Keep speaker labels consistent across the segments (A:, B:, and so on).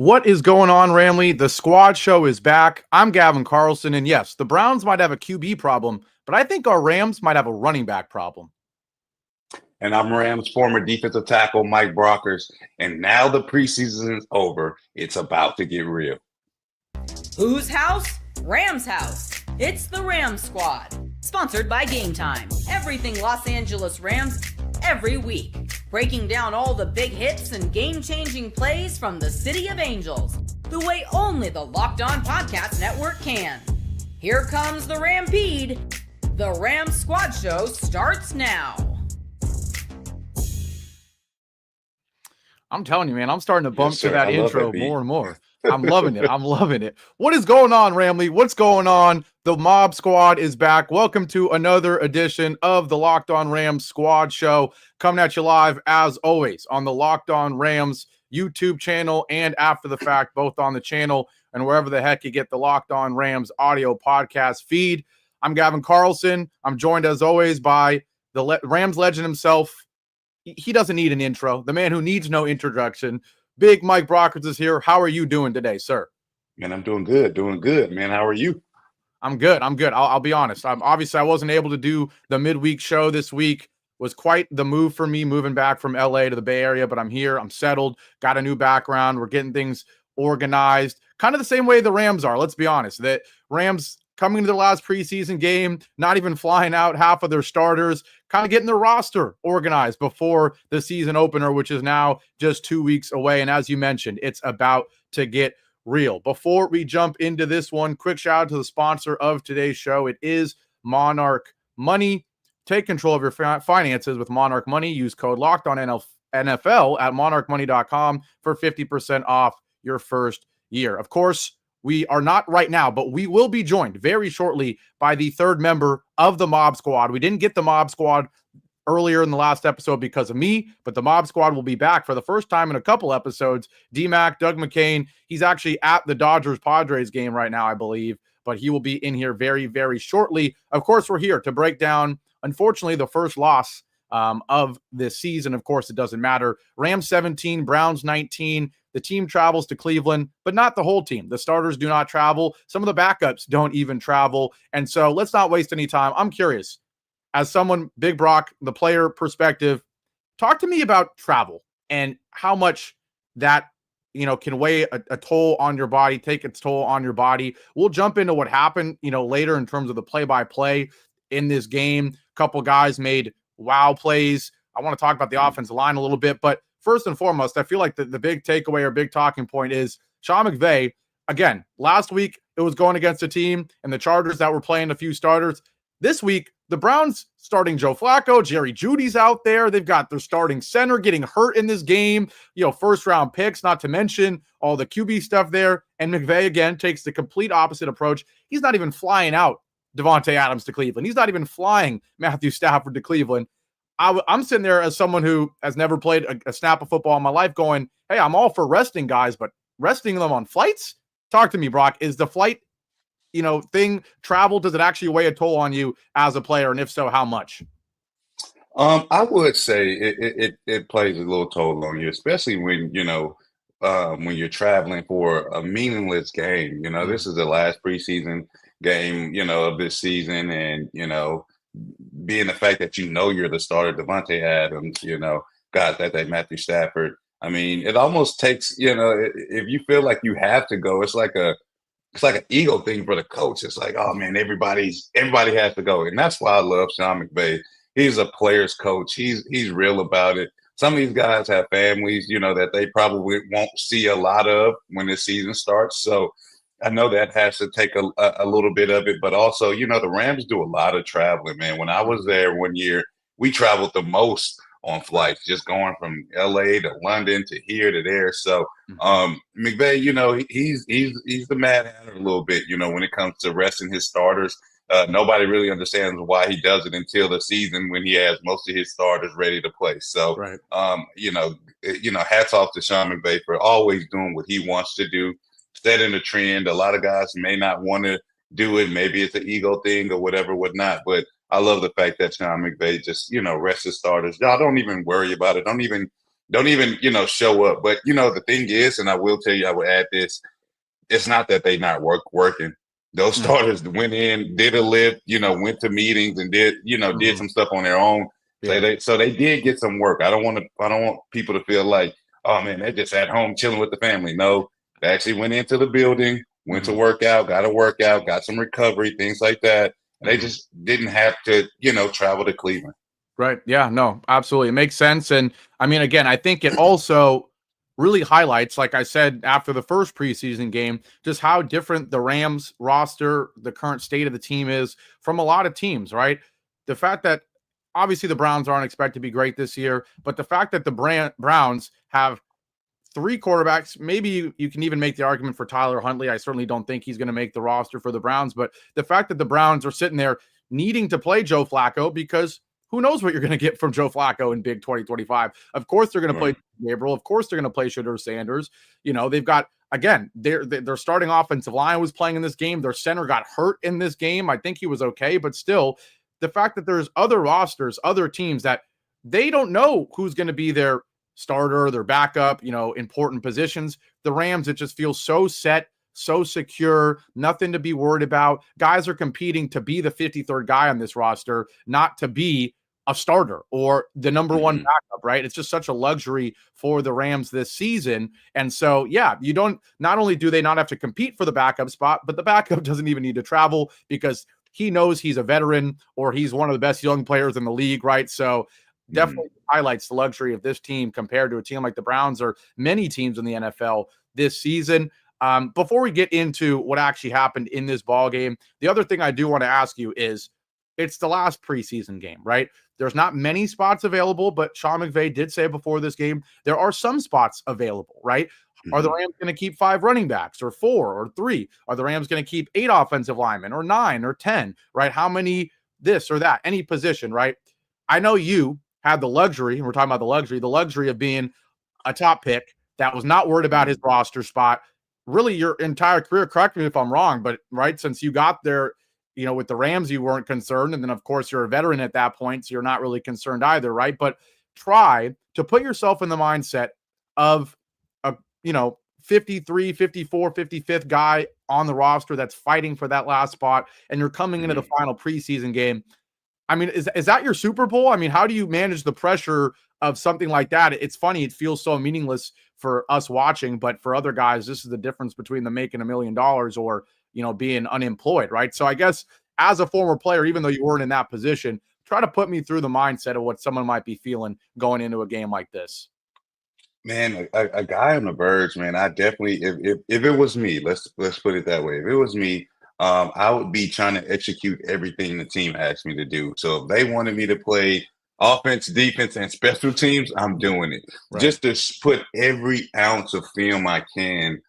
A: What is going on, Ramley? The squad show is back. I'm Gavin Carlson, and yes, the Browns might have a QB problem, but I think our Rams might have a running back problem.
B: And I'm Rams former defensive tackle Mike Brockers. And now the preseason is over. It's about to get real.
C: Whose house? Rams house. It's the Rams Squad. Sponsored by Gametime. Everything Los Angeles Rams every week. Breaking down all the big hits and game-changing plays from the City of Angels. The way only the Locked On Podcast Network can. Here comes the Rampede. The Rams Squad Show starts now.
A: I'm telling you, man, I'm starting to bump
B: Yes,
A: to
B: sir.
A: that
B: I love
A: intro
B: that beat.
A: more and more. I'm loving it. I'm loving it. What is going on, Ramley? What's going on? The Mob Squad is back. Welcome to another edition of the Locked On Rams Squad Show. Coming at you live, as always, on the Locked On Rams YouTube channel and after the fact, both on the channel and wherever the heck you get the Locked On Rams audio podcast feed. I'm Gavin Carlson. I'm joined, as always, by the Rams legend himself. He doesn't need an intro. The man who needs no introduction. Big Mike Brockers is here. How are you doing today, sir?
B: Man, I'm doing good. Man, how are you?
A: I'm good. I'll be honest. I wasn't able to do the midweek show this week. It was quite the move for me moving back from LA to the Bay Area, but I'm here. I'm settled. Got a new background. We're getting things organized. Kind of the same way the Rams are. Let's be honest. The Rams coming to their last preseason game, not even flying out half of their starters, kind of getting their roster organized before the season opener, which is now just 2 weeks away. And as you mentioned, it's about to get real. Before we jump into this one, quick shout out to the sponsor of today's show. It is Monarch Money. Take control of your finances with Monarch Money. Use code LOCKEDONNFL at monarchmoney.com for 50% off your first year. Of course, we are not right now, but we will be joined very shortly by the third member of the Mob Squad. We didn't get the Mob Squad earlier in the last episode because of me, but the Mob Squad will be back for the first time in a couple episodes. D-Mac, Doug McKain, he's actually at the Dodgers-Padres game right now, I believe, but he will be in here very, very shortly. Of course, we're here to break down, unfortunately, the first loss of this season. Of course, it doesn't matter. Rams 17, Browns 19. The team travels to Cleveland, but not the whole team. The starters do not travel. Some of the backups don't even travel. And so let's not waste any time. I'm curious, as someone, Big Brock, the player perspective, talk to me about travel and how much that, can weigh a toll on your body, take its toll on your body. We'll jump into what happened, later in terms of the play-by-play in this game. A couple guys made wow plays. I want to talk about the offensive line a little bit, but first and foremost, I feel like the big takeaway or big talking point is Sean McVay. Again, last week it was going against a team and the Chargers that were playing a few starters. This week, the Browns starting Joe Flacco, Jerry Jeudy's out there. They've got their starting center getting hurt in this game. First round picks, not to mention all the QB stuff there. And McVay, again, takes the complete opposite approach. He's not even flying out Devontae Adams to Cleveland. He's not even flying Matthew Stafford to Cleveland. I'm sitting there as someone who has never played a snap of football in my life going, hey, I'm all for resting guys, but resting them on flights? Talk to me, Brock. Is the flight, thing travel? Does it actually weigh a toll on you as a player? And if so, how much?
B: I would say it plays a little toll on you, especially when, when you're traveling for a meaningless game. This is the last preseason game, of this season. And, being the fact that you're the starter, Devontae Adams, guys that Matthew Stafford. I mean, it almost takes, if you feel like you have to go, it's like an ego thing for the coach. It's like, oh man, everybody has to go. And that's why I love Sean McVay. He's a player's coach. He's real about it. Some of these guys have families, that they probably won't see a lot of when the season starts. So I know that has to take a little bit of it, but also, the Rams do a lot of traveling, man. When I was there one year, we traveled the most on flights, just going from LA to London to here to there. So McVay, he's the Mad Hatter a little bit, when it comes to resting his starters. Nobody really understands why he does it until the season when he has most of his starters ready to play. So,
A: right.
B: Hats off to Sean McVay for always doing what he wants to do. Setting a trend. A lot of guys may not want to do it. Maybe it's an ego thing or whatnot. But I love the fact that Sean McVay just, rests his starters. Y'all don't even worry about it. Don't even don't even, show up. But, the thing is, and I will tell you, I will add this, it's not that they not working. Those starters went in, did a lift, went to meetings and did some stuff on their own.
A: Yeah.
B: So they did get some work. I don't want people to feel like, oh man, they're just at home chilling with the family. No, they actually went into the building, went to work out, got a workout, got some recovery, things like that. And they just didn't have to, travel to Cleveland.
A: Right. Yeah, no, absolutely. It makes sense. And I mean, again, I think it also really highlights, like I said, after the first preseason game, just how different the Rams roster, the current state of the team is from a lot of teams, right? The fact that obviously the Browns aren't expected to be great this year, but the fact that the Browns have three quarterbacks, maybe you can even make the argument for Tyler Huntley. I certainly don't think he's going to make the roster for the Browns, but the fact that the Browns are sitting there needing to play Joe Flacco because who knows what you're going to get from Joe Flacco in big 2025. Of course, they're going to play Gabriel. Of course, they're going to play Shadur Sanders. They've got, again, their starting offensive line was playing in this game. Their center got hurt in this game. I think he was okay, but still, the fact that there's other rosters, other teams that they don't know who's going to be their starter, their backup, important positions. The Rams, it just feels so set, so secure, nothing to be worried about. Guys are competing to be the 53rd guy on this roster, not to be a starter or the number one backup, right? It's just such a luxury for the Rams this season. And so, yeah, not only do they not have to compete for the backup spot, but the backup doesn't even need to travel because he knows he's a veteran or he's one of the best young players in the league, right? So definitely highlights the luxury of this team compared to a team like the Browns or many teams in the NFL this season. Before we get into what actually happened in this ball game, the other thing I do want to ask you is it's the last preseason game, right? There's not many spots available, but Sean McVay did say before this game, there are some spots available, right? Are the Rams going to keep 5 running backs or 4 or 3? Are the Rams going to keep 8 offensive linemen or 9 or 10, right? How many this or that, any position, right? I know you had the luxury, and we're talking about the luxury of being a top pick that was not worried about his roster spot really your entire career. Correct me if I'm wrong, but right, since you got there, with the Rams, you weren't concerned. And then of course you're a veteran at that point, so you're not really concerned either, right? But try to put yourself in the mindset of a, 53, 54, 55th guy on the roster that's fighting for that last spot. And you're coming into the final preseason game. I mean, is that your Super Bowl? I mean, how do you manage the pressure of something like that? It's funny. It feels so meaningless for us watching, but for other guys, this is the difference between them making $1 million or, being unemployed, right? So I guess as a former player, even though you weren't in that position, try to put me through the mindset of what someone might be feeling going into a game like this.
B: Man, a guy on the verge, man. I definitely, if it was me, let's put it that way. If it was me, I would be trying to execute everything the team asked me to do. So if they wanted me to play offense, defense, and special teams, I'm doing it. Right. Just to put every ounce of film I can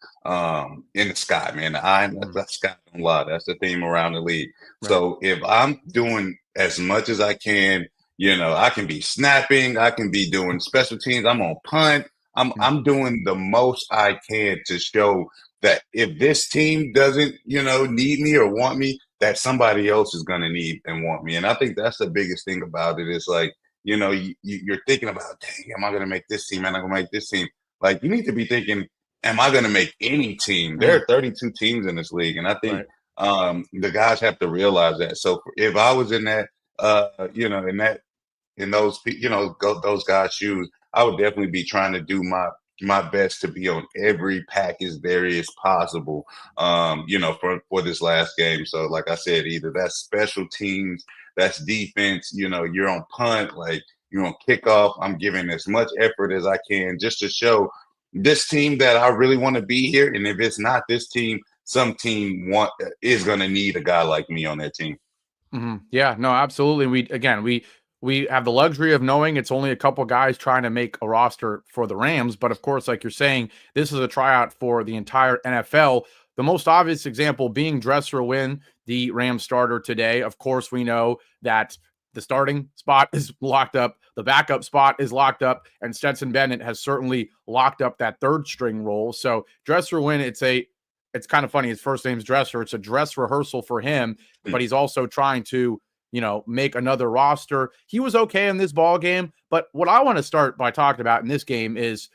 B: in the sky, man. The sky don't lie. That's the theme around the league. Right. So if I'm doing as much as I can, I can be snapping, I can be doing special teams, I'm on punt. I'm doing the most I can to show that if this team doesn't, need me or want me, that somebody else is going to need and want me. And I think that's the biggest thing about it is like, you're thinking about, dang, am I going to make this team? Am I going to make this team? Like, you need to be thinking, am I going to make any team? There are 32 teams in this league. And I think the guys have to realize that. So if I was in that, in those guys' shoes, I would definitely be trying to do my best to be on every package there is possible, for this last game. So like I said, either that's special teams, that's defense, you're on punt, like you're on kickoff. I'm giving as much effort as I can just to show this team that I really want to be here. And if it's not this team, some team is going to need a guy like me on their team.
A: Mm-hmm. Yeah, no, absolutely. We have the luxury of knowing it's only a couple guys trying to make a roster for the Rams. But of course, like you're saying, this is a tryout for the entire NFL. The most obvious example being Dresser Wynn, the Rams starter today. Of course, we know that the starting spot is locked up. The backup spot is locked up. And Stetson Bennett has certainly locked up that third string role. So Dresser Wynn, it's kind of funny. His first name's Dresser. It's a dress rehearsal for him, but he's also trying to make another roster. He was okay in this ball game. But what I want to start by talking about in this game is,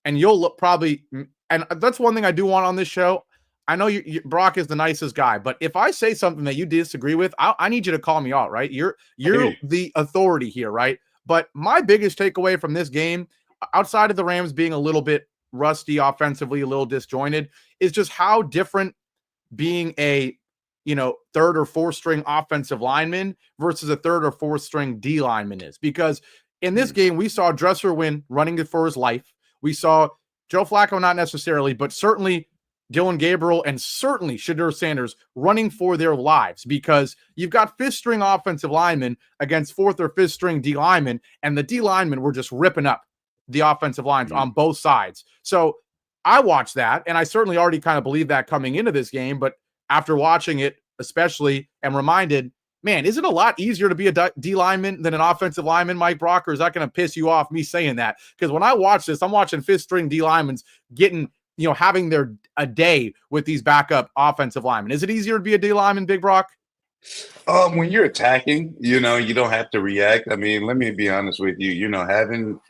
A: and you'll look probably, and that's one thing I do want on this show. I know Brock is the nicest guy, but if I say something that you disagree with, I need you to call me out, right? You're the authority here, right? But my biggest takeaway from this game, outside of the Rams being a little bit rusty offensively, a little disjointed, is just how different being a third or fourth string offensive lineman versus a third or fourth string D lineman is. Because in this game, we saw Dresser Wynn running for his life. We saw Joe Flacco, not necessarily, but certainly Dylan Gabriel and certainly Shadur Sanders running for their lives, because you've got fifth string offensive linemen against fourth or fifth string D linemen, and the D linemen were just ripping up the offensive lines on both sides. So I watched that, and I certainly already kind of believed that coming into this game, but after watching it especially, am reminded, man, is it a lot easier to be a D lineman than an offensive lineman, Mike Brock, or is that going to piss you off, me saying that? Because when I watch this, I'm watching fifth string D linemen getting having a day with these backup offensive linemen. Is it easier to be a D lineman, Big Brock?
B: When you're attacking, you don't have to react. I mean, let me be honest with you, having,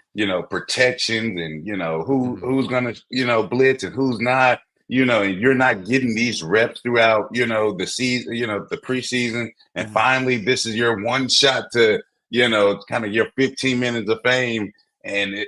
B: protections and, who's going to, blitz and who's not, and you're not getting these reps throughout, the season, the preseason. And finally, this is your one shot to, kind of your 15 minutes of fame. And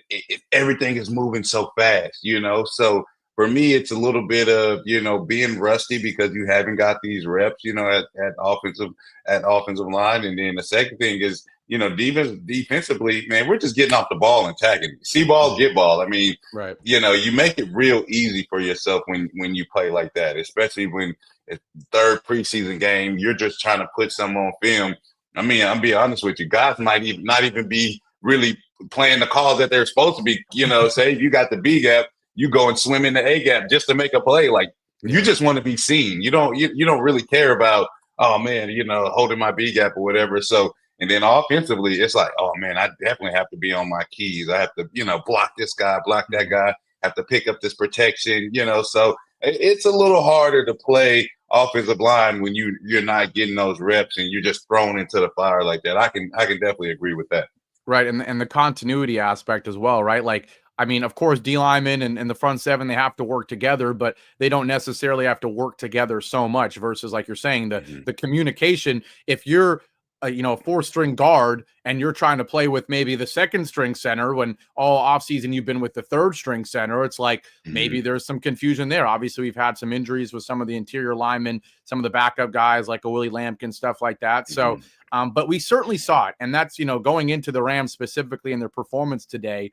B: everything is moving so fast, so for me, it's a little bit of, being rusty because you haven't got these reps, at offensive line. And then the second thing is, defensively, man, we're just getting off the ball and tagging. See ball, get ball. I mean,
A: right.
B: You make it real easy for yourself when you play like that, especially when it's third preseason game, you're just trying to put some on film. I mean, I'll be honest with you, guys might not even be really playing the calls that they're supposed to be, say if you got the B gap, you go and swim in the A gap just to make a play. Like, you just want to be seen. You don't really care about, oh man, holding my B gap or whatever. So, and then offensively, it's like, oh man, I definitely have to be on my keys. I have to, block this guy, block that guy, have to pick up this protection, so it's a little harder to play offensive line when you're not getting those reps and you're just thrown into the fire like that. I can definitely agree with that.
A: Right. And the continuity aspect as well, right? Like, I mean, of course, D linemen and the front seven, they have to work together, but they don't necessarily have to work together so much versus, like you're saying, the communication. If you're a fourth string guard and you're trying to play with maybe the second string center when all offseason you've been with the third string center, it's like maybe there's some confusion there. Obviously, we've had some injuries with some of the interior linemen, some of the backup guys like a Willie Lampkin, stuff like that. So, but we certainly saw it. And that's, going into the Rams specifically in their performance today.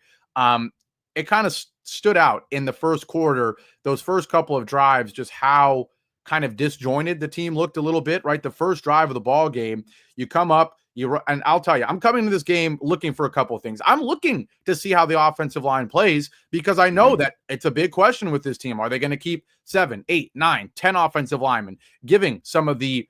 A: It kind of stood out in the first quarter, those first couple of drives, just how kind of disjointed the team looked a little bit, right? The first drive of the ball game, you come up, and I'll tell you, I'm coming to this game looking for a couple of things. I'm looking to see how the offensive line plays because I know that it's a big question with this team. Are they going to keep 7, 8, 9, 10 offensive linemen, giving some of the,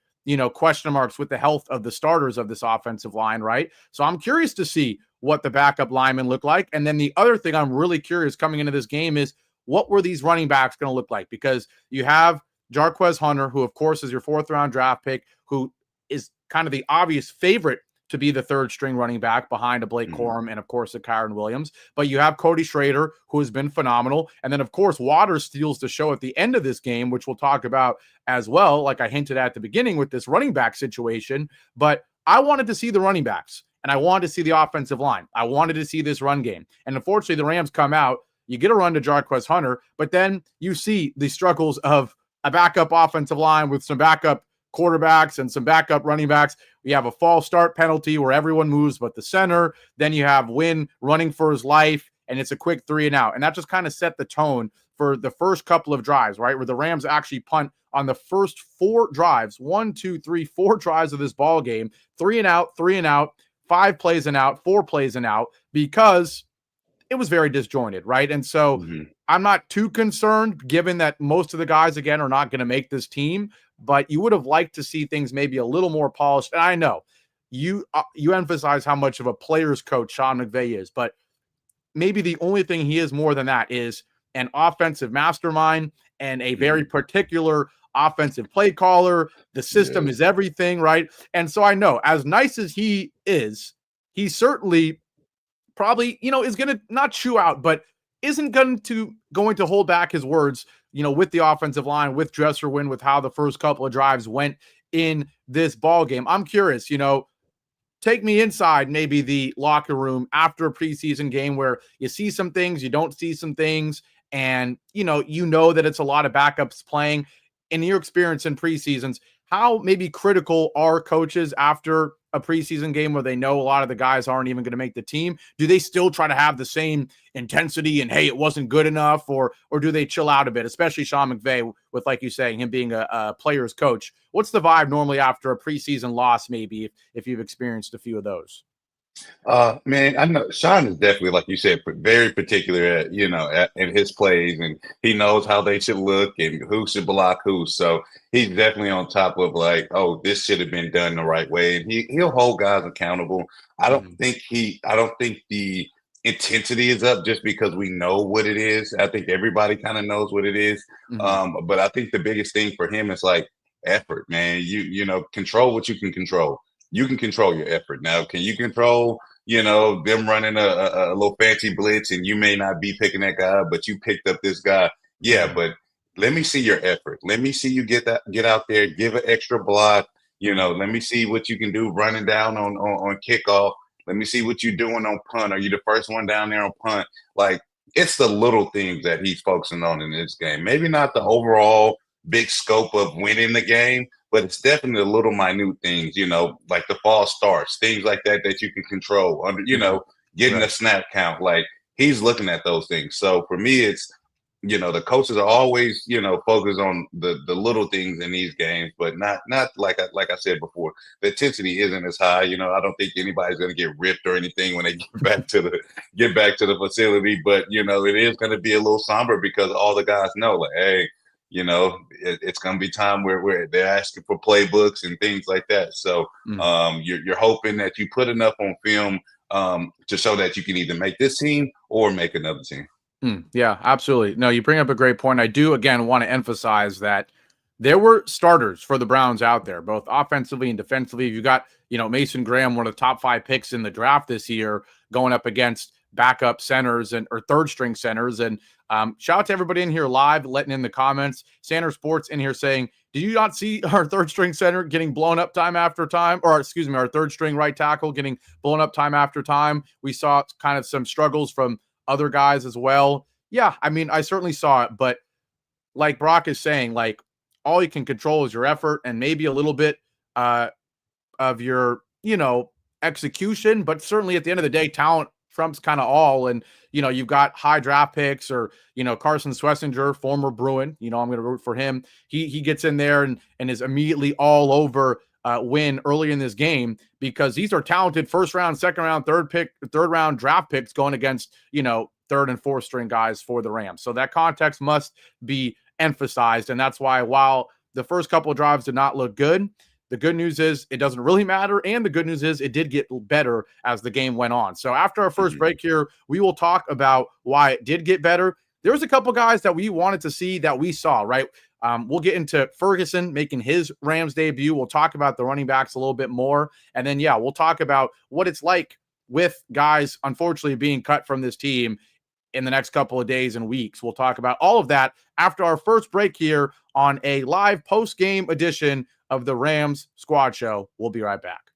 A: question marks with the health of the starters of this offensive line, right? So I'm curious to see what the backup linemen look like. And then the other thing I'm really curious coming into this game is what were these running backs going to look like? Because you have Jarquez Hunter, who of course is your 4th round draft pick, who is kind of the obvious favorite to be the third string running back behind a Blake Corum and of course a Kyron Williams. But you have Cody Schrader, who has been phenomenal. And then of course Waters steals the show at the end of this game, which we'll talk about as well, like I hinted at the beginning with this running back situation. But I wanted to see the running backs. And I wanted to see the offensive line. I wanted to see this run game. And unfortunately, the Rams come out. You get a run to Jarquez Hunter, but then you see the struggles of a backup offensive line with some backup quarterbacks and some backup running backs. We have a false start penalty where everyone moves but the center. Then you have Wynn running for his life, and it's a quick 3 and out. And that just kind of set the tone for the first couple of drives, right? Where the Rams actually punt on the first 4 drives, 1, 2, 3, 4 drives of this ball game, 3 and out, 3 and out. 5 plays and out, 4 plays and out, because it was very disjointed, right? And so I'm not too concerned, given that most of the guys, again, are not going to make this team, but you would have liked to see things maybe a little more polished. And I know you emphasize how much of a player's coach Sean McVay is, but maybe the only thing he is more than that is an offensive mastermind and a very particular offensive play caller. The system is everything, right? And so I know, as nice as he is, he certainly probably, is going to not chew out, but isn't going to hold back his words, with the offensive line, with Dresser-Win, with how the first couple of drives went in this ball game. I'm curious, take me inside maybe the locker room after a preseason game where you see some things, you don't see some things, and you know that it's a lot of backups playing. In your experience in preseasons, how maybe critical are coaches after a preseason game where they know a lot of the guys aren't even going to make the team? Do they still try to have the same intensity and, hey, it wasn't good enough, or do they chill out a bit, especially Sean McVay with, like you say, him being a player's coach? What's the vibe normally after a preseason loss, maybe, if you've experienced a few of those?
B: Man, I know Sean is definitely, like you said, very particular at, in his plays, and he knows how they should look and who should block who. So he's definitely on top of like, oh, this should have been done the right way. And he'll hold guys accountable. I don't think the intensity is up just because we know what it is. I think everybody kind of knows what it is. But I think the biggest thing for him is like effort, man. You control what you can control. You can control your effort. Now, can you control, them running a little fancy blitz and you may not be picking that guy, but you picked up this guy? Yeah, but let me see your effort. Let me see you get out there, give an extra block. Let me see what you can do running down on kickoff. Let me see what you're doing on punt. Are you the first one down there on punt? Like, it's the little things that he's focusing on in this game. Maybe not the overall big scope of winning the game, but it's definitely the little minute things, like the false starts, things like that you can control under, getting a snap count. Like, he's looking at those things. So for me, it's, the coaches are always, focused on the little things in these games, but not like I said before, the intensity isn't as high. I don't think anybody's going to get ripped or anything when they get back to the facility, but it is going to be a little somber because all the guys know, like, hey, it's going to be time where they're asking for playbooks and things like that. So you're hoping that you put enough on film to show that you can either make this team or make another team.
A: Yeah, absolutely. No, you bring up a great point. I do, again, want to emphasize that there were starters for the Browns out there, both offensively and defensively. You got, Mason Graham, one of the top 5 picks in the draft this year, going up against backup centers or third string centers. And shout out to everybody in here live, letting in the comments. Sanders Sports in here saying, did you not see our third string center getting blown up time after time? Or excuse me, our third string right tackle getting blown up time after time? We saw kind of some struggles from other guys as well. Yeah, I mean, I certainly saw it, but like Brock is saying, like, all you can control is your effort and maybe a little bit of your, execution, but certainly at the end of the day, talent trumps kind of all. And, you've got high draft picks or, Carson Schlesinger, former Bruin, I'm going to root for him. He gets in there and is immediately all over win early in this game because these are talented first round, second round, third round draft picks going against, third and fourth string guys for the Rams. So that context must be emphasized. And that's why, while the first couple of drives did not look good, the good news is it doesn't really matter. And the good news is it did get better as the game went on. So after our first break here, we will talk about why it did get better. There was a couple guys that we wanted to see that we saw, right? We'll get into Ferguson making his Rams debut. We'll talk about the running backs a little bit more. And then, we'll talk about what it's like with guys, unfortunately, being cut from this team in the next couple of days and weeks. We'll talk about all of that after our first break here on a live post-game edition of the Rams Squad Show. We'll be right back.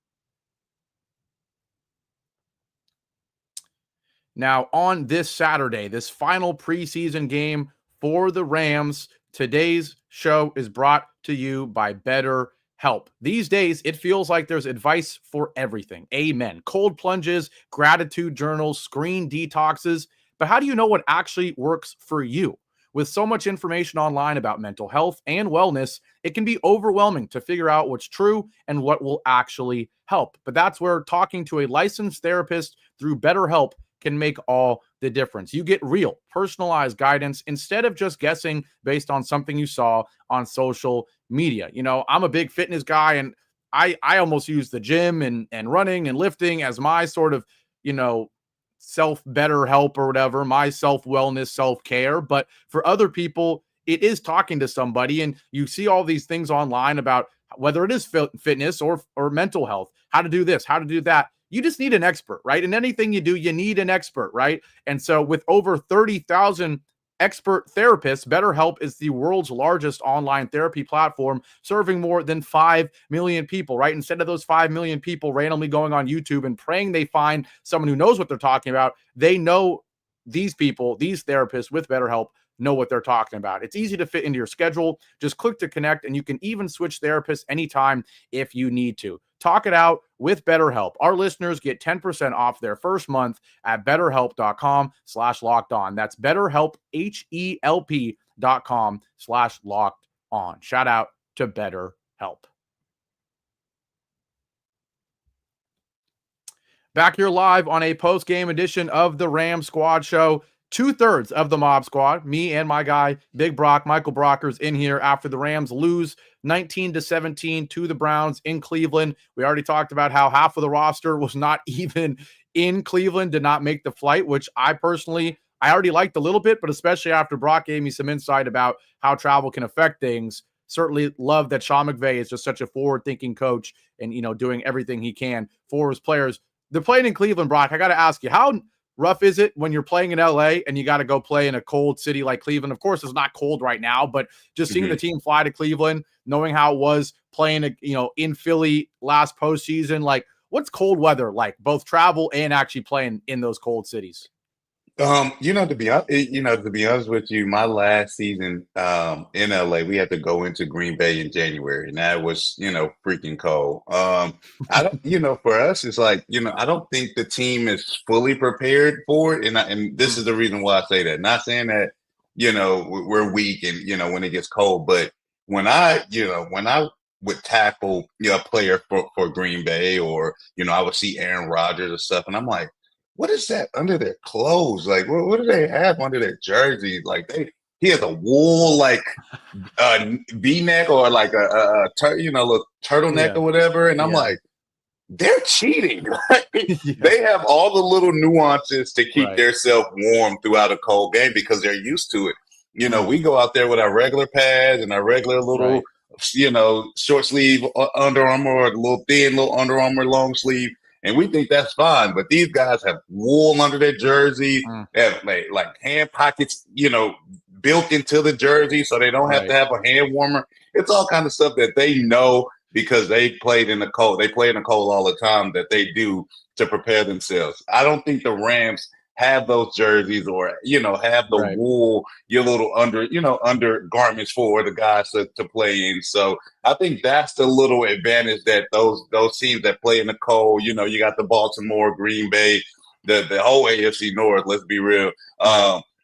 A: Now, on this Saturday, this final preseason game for the Rams, today's show is brought to you by BetterHelp. These days, it feels like there's advice for everything. Amen. Cold plunges, gratitude journals, screen detoxes. But how do you know what actually works for you? With so much information online about mental health and wellness, it can be overwhelming to figure out what's true and what will actually help. But that's where talking to a licensed therapist through BetterHelp can make all the difference. You get real, personalized guidance instead of just guessing based on something you saw on social media. I'm a big fitness guy, and I almost use the gym and running and lifting as my sort of, self-better help or whatever, my self-wellness, self-care. But for other people, it is talking to somebody. And you see all these things online about whether it is fitness or mental health, how to do this, how to do that. You just need an expert, right? And anything you do, you need an expert, right? And so with over 30,000 expert therapists, BetterHelp is the world's largest online therapy platform, serving more than 5 million people, right? Instead of those 5 million people randomly going on YouTube and praying they find someone who knows what they're talking about, they know these people, these therapists with BetterHelp know what they're talking about. It's easy to fit into your schedule. Just click to connect, and you can even switch therapists anytime if you need to. Talk it out with BetterHelp. Our listeners get 10% off their first month at betterhelp.com/lockedon. That's BetterHelp, HELP.com/lockedon. Shout out to BetterHelp. Back here live on a post-game edition of the Ram Squad Show. 2/3 of the Mob Squad, me and my guy, Big Brock, Michael Brockers, in here after the Rams lose 19-17 to the Browns in Cleveland. We already talked about how half of the roster was not even in Cleveland, did not make the flight, which I already liked a little bit, but especially after Brock gave me some insight about how travel can affect things. Certainly love that Sean McVay is just such a forward-thinking coach and, doing everything he can for his players. They're playing in Cleveland, Brock. I got to ask you, how rough is it when you're playing in LA and you got to go play in a cold city like Cleveland? Of course, it's not cold right now, but just seeing the team fly to Cleveland, knowing how it was playing, in Philly last postseason, like what's cold weather like, both travel and actually playing in those cold cities?
B: To be honest with you, my last season in LA, we had to go into Green Bay in January, and that was, freaking cold. I don't, for us, it's like, I don't think the team is fully prepared for it, and this is the reason why I say that. Not saying that, we're weak and when it gets cold, but when I would tackle a player for Green Bay, or I would see Aaron Rodgers and stuff, and I'm like, what is that under their clothes? Like, what do they have under their jerseys? Like, he has a wool V-neck or like a little turtleneck or whatever, and I'm like, they're cheating. They have all the little nuances to keep themselves warm throughout a cold game because they're used to it. We go out there with our regular pads and our regular little, short sleeve Under Armour, or little Under Armour long sleeve. And we think that's fine, but these guys have wool under their jersey, have like hand pockets, built into the jersey, so they don't have to have a hand warmer. It's all kind of stuff that they know because they played in the cold. They play in the cold all the time, that they do to prepare themselves. I don't think the Rams have those jerseys or, have the wool, your little undergarments for the guys to play in. So I think that's the little advantage that those teams that play in the cold, you got the Baltimore, Green Bay, the whole AFC North, let's be real.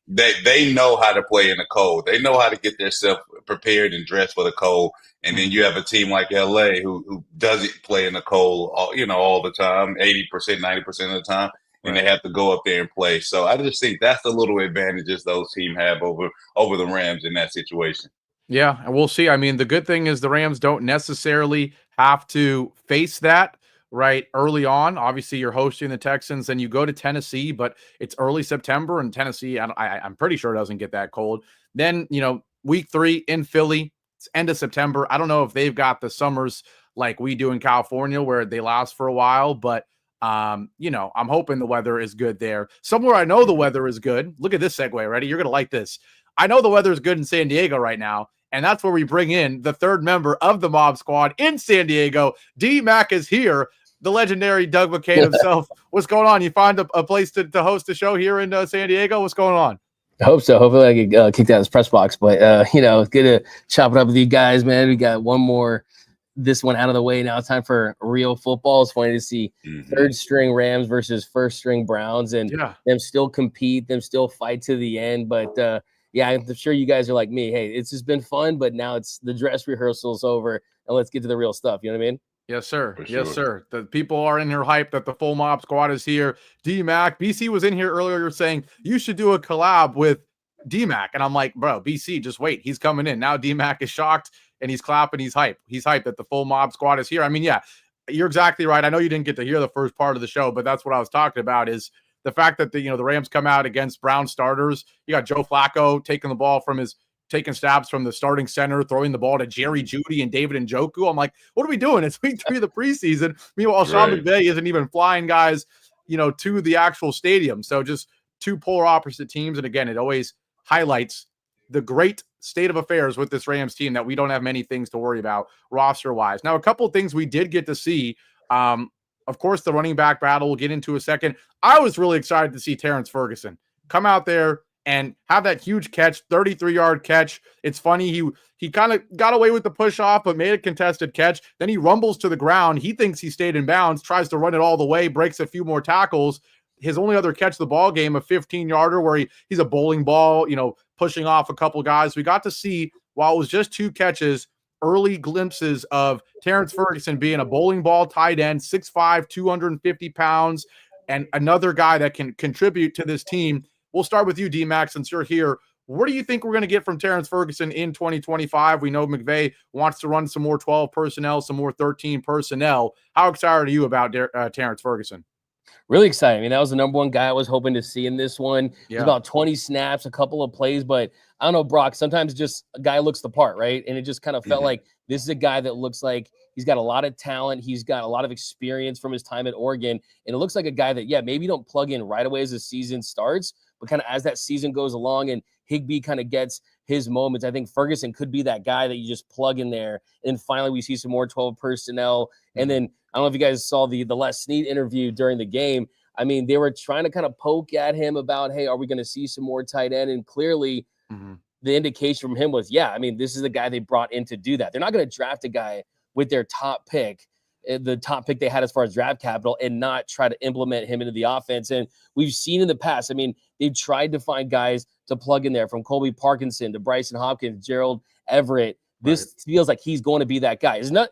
B: They know how to play in the cold. They know how to get themselves prepared and dressed for the cold. And then you have a team like LA who doesn't play in the cold, all the time, 80%, 90% of the time. And they have to go up there and play. So I just think that's the little advantages those teams have over the Rams in that situation.
A: Yeah, and we'll see. I mean, the good thing is the Rams don't necessarily have to face that early on. Obviously, you're hosting the Texans, and you go to Tennessee, but it's early September, and Tennessee, I'm pretty sure it doesn't get that cold. Then, week 3 in Philly, it's end of September. I don't know if they've got the summers like we do in California where they last for a while, but I'm hoping the weather is good there. Somewhere I know the weather is good. Look at this segue. Ready? You're going to like this. I know the weather is good in San Diego right now, and that's where we bring in the third member of the Mob Squad in San Diego. D-Mac is here, the legendary Doug McKain himself. What's going on? You find a place to host a show here in San Diego? What's going on?
D: I hope so. Hopefully I get kicked out of this press box, but it's good to chop it up with you guys, man. We got this one out of the way. Now it's time for real football. It's funny to see third string Rams versus first string Browns, and them still compete, them still fight to the end. But I'm sure you guys are like me. Hey, it's just been fun, but now it's the dress rehearsal's over, and let's get to the real stuff. You know what I mean?
A: Yes, sir. Yes, sir. The people are in here hype that the full Mob Squad is here. D-Mac, BC was in here earlier saying you should do a collab with D-Mac. And I'm like, bro, BC, just wait. He's coming in. Now D-Mac is shocked and he's clapping. He's hyped. He's hyped that the full Mob Squad is here. I mean, yeah, you're exactly right. I know you didn't get to hear the first part of the show, but that's what I was talking about is the fact that the Rams come out against Brown starters. You got Joe Flacco taking the ball from his taking snaps from the starting center, throwing the ball to Jerry Jeudy and David Njoku. I'm like, what are we doing? It's week 3 of the preseason. Meanwhile, Sean McVay isn't even flying guys, to the actual stadium. So just two polar opposite teams. And again, it always highlights the great state of affairs with this Rams team that we don't have many things to worry about roster-wise. Now, a couple of things we did get to see. Of course, the running back battle we'll get into a second. I was really excited to see Terrence Ferguson come out there and have that huge catch, 33-yard catch. It's funny, he kind of got away with the push off, but made a contested catch. Then he rumbles to the ground. He thinks he stayed in bounds, tries to run it all the way, breaks a few more tackles. His only other catch of the ball game, a 15-yarder where he's a bowling ball, pushing off a couple guys. We got to see, while it was just 2 catches, early glimpses of Terrence Ferguson being a bowling ball tight end, 6'5", 250 pounds, and another guy that can contribute to this team. We'll start with you, D-Max, since you're here. What do you think we're going to get from Terrence Ferguson in 2025? We know McVay wants to run some more 12 personnel, some more 13 personnel. How excited are you about Terrence Ferguson?
D: Really exciting. I mean, that was the number one guy I was hoping to see in this one. Yeah. About 20 snaps, a couple of plays, but I don't know, Brock, sometimes just a guy looks the part, right? And it just kind of felt like this is a guy that looks like he's got a lot of talent. He's got a lot of experience from his time at Oregon. And it looks like a guy that, maybe you don't plug in right away as the season starts, but kind of as that season goes along and Higbee kind of gets his moments, I think Ferguson could be that guy that you just plug in there. And finally, we see some more 12 personnel. And then I don't know if you guys saw the Les Snead interview during the game. I mean, they were trying to kind of poke at him about, hey, are we going to see some more tight end? And clearly the indication from him was, this is the guy they brought in to do that. They're not going to draft a guy with their top pick, the top pick they had as far as draft capital, and not try to implement him into the offense. And we've seen in the past, they've tried to find guys to plug in there, from Colby Parkinson to Bryson Hopkins, Gerald Everett. This feels like he's going to be that guy. It's not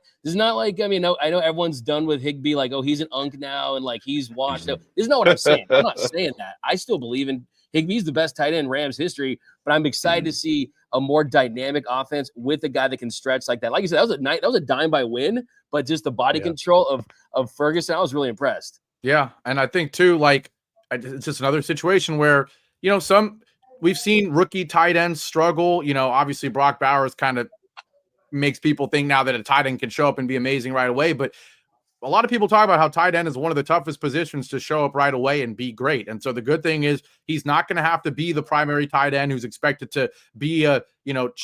D: like, I know everyone's done with Higbee, like, oh, he's an unk now and like he's washed up. This is not what I'm saying. I'm not saying that. I still believe in Higbee's the best tight end in Rams history, but I'm excited to see a more dynamic offense with a guy that can stretch like that. Like you said, that was a dime by win, but just the body control of Ferguson, I was really impressed.
A: Yeah, and I think too, like, it's just another situation where, we've seen rookie tight ends struggle. Obviously Brock Bowers kind of makes people think now that a tight end can show up and be amazing right away. But a lot of people talk about how tight end is one of the toughest positions to show up right away and be great. And so the good thing is he's not going to have to be the primary tight end who's expected to be a,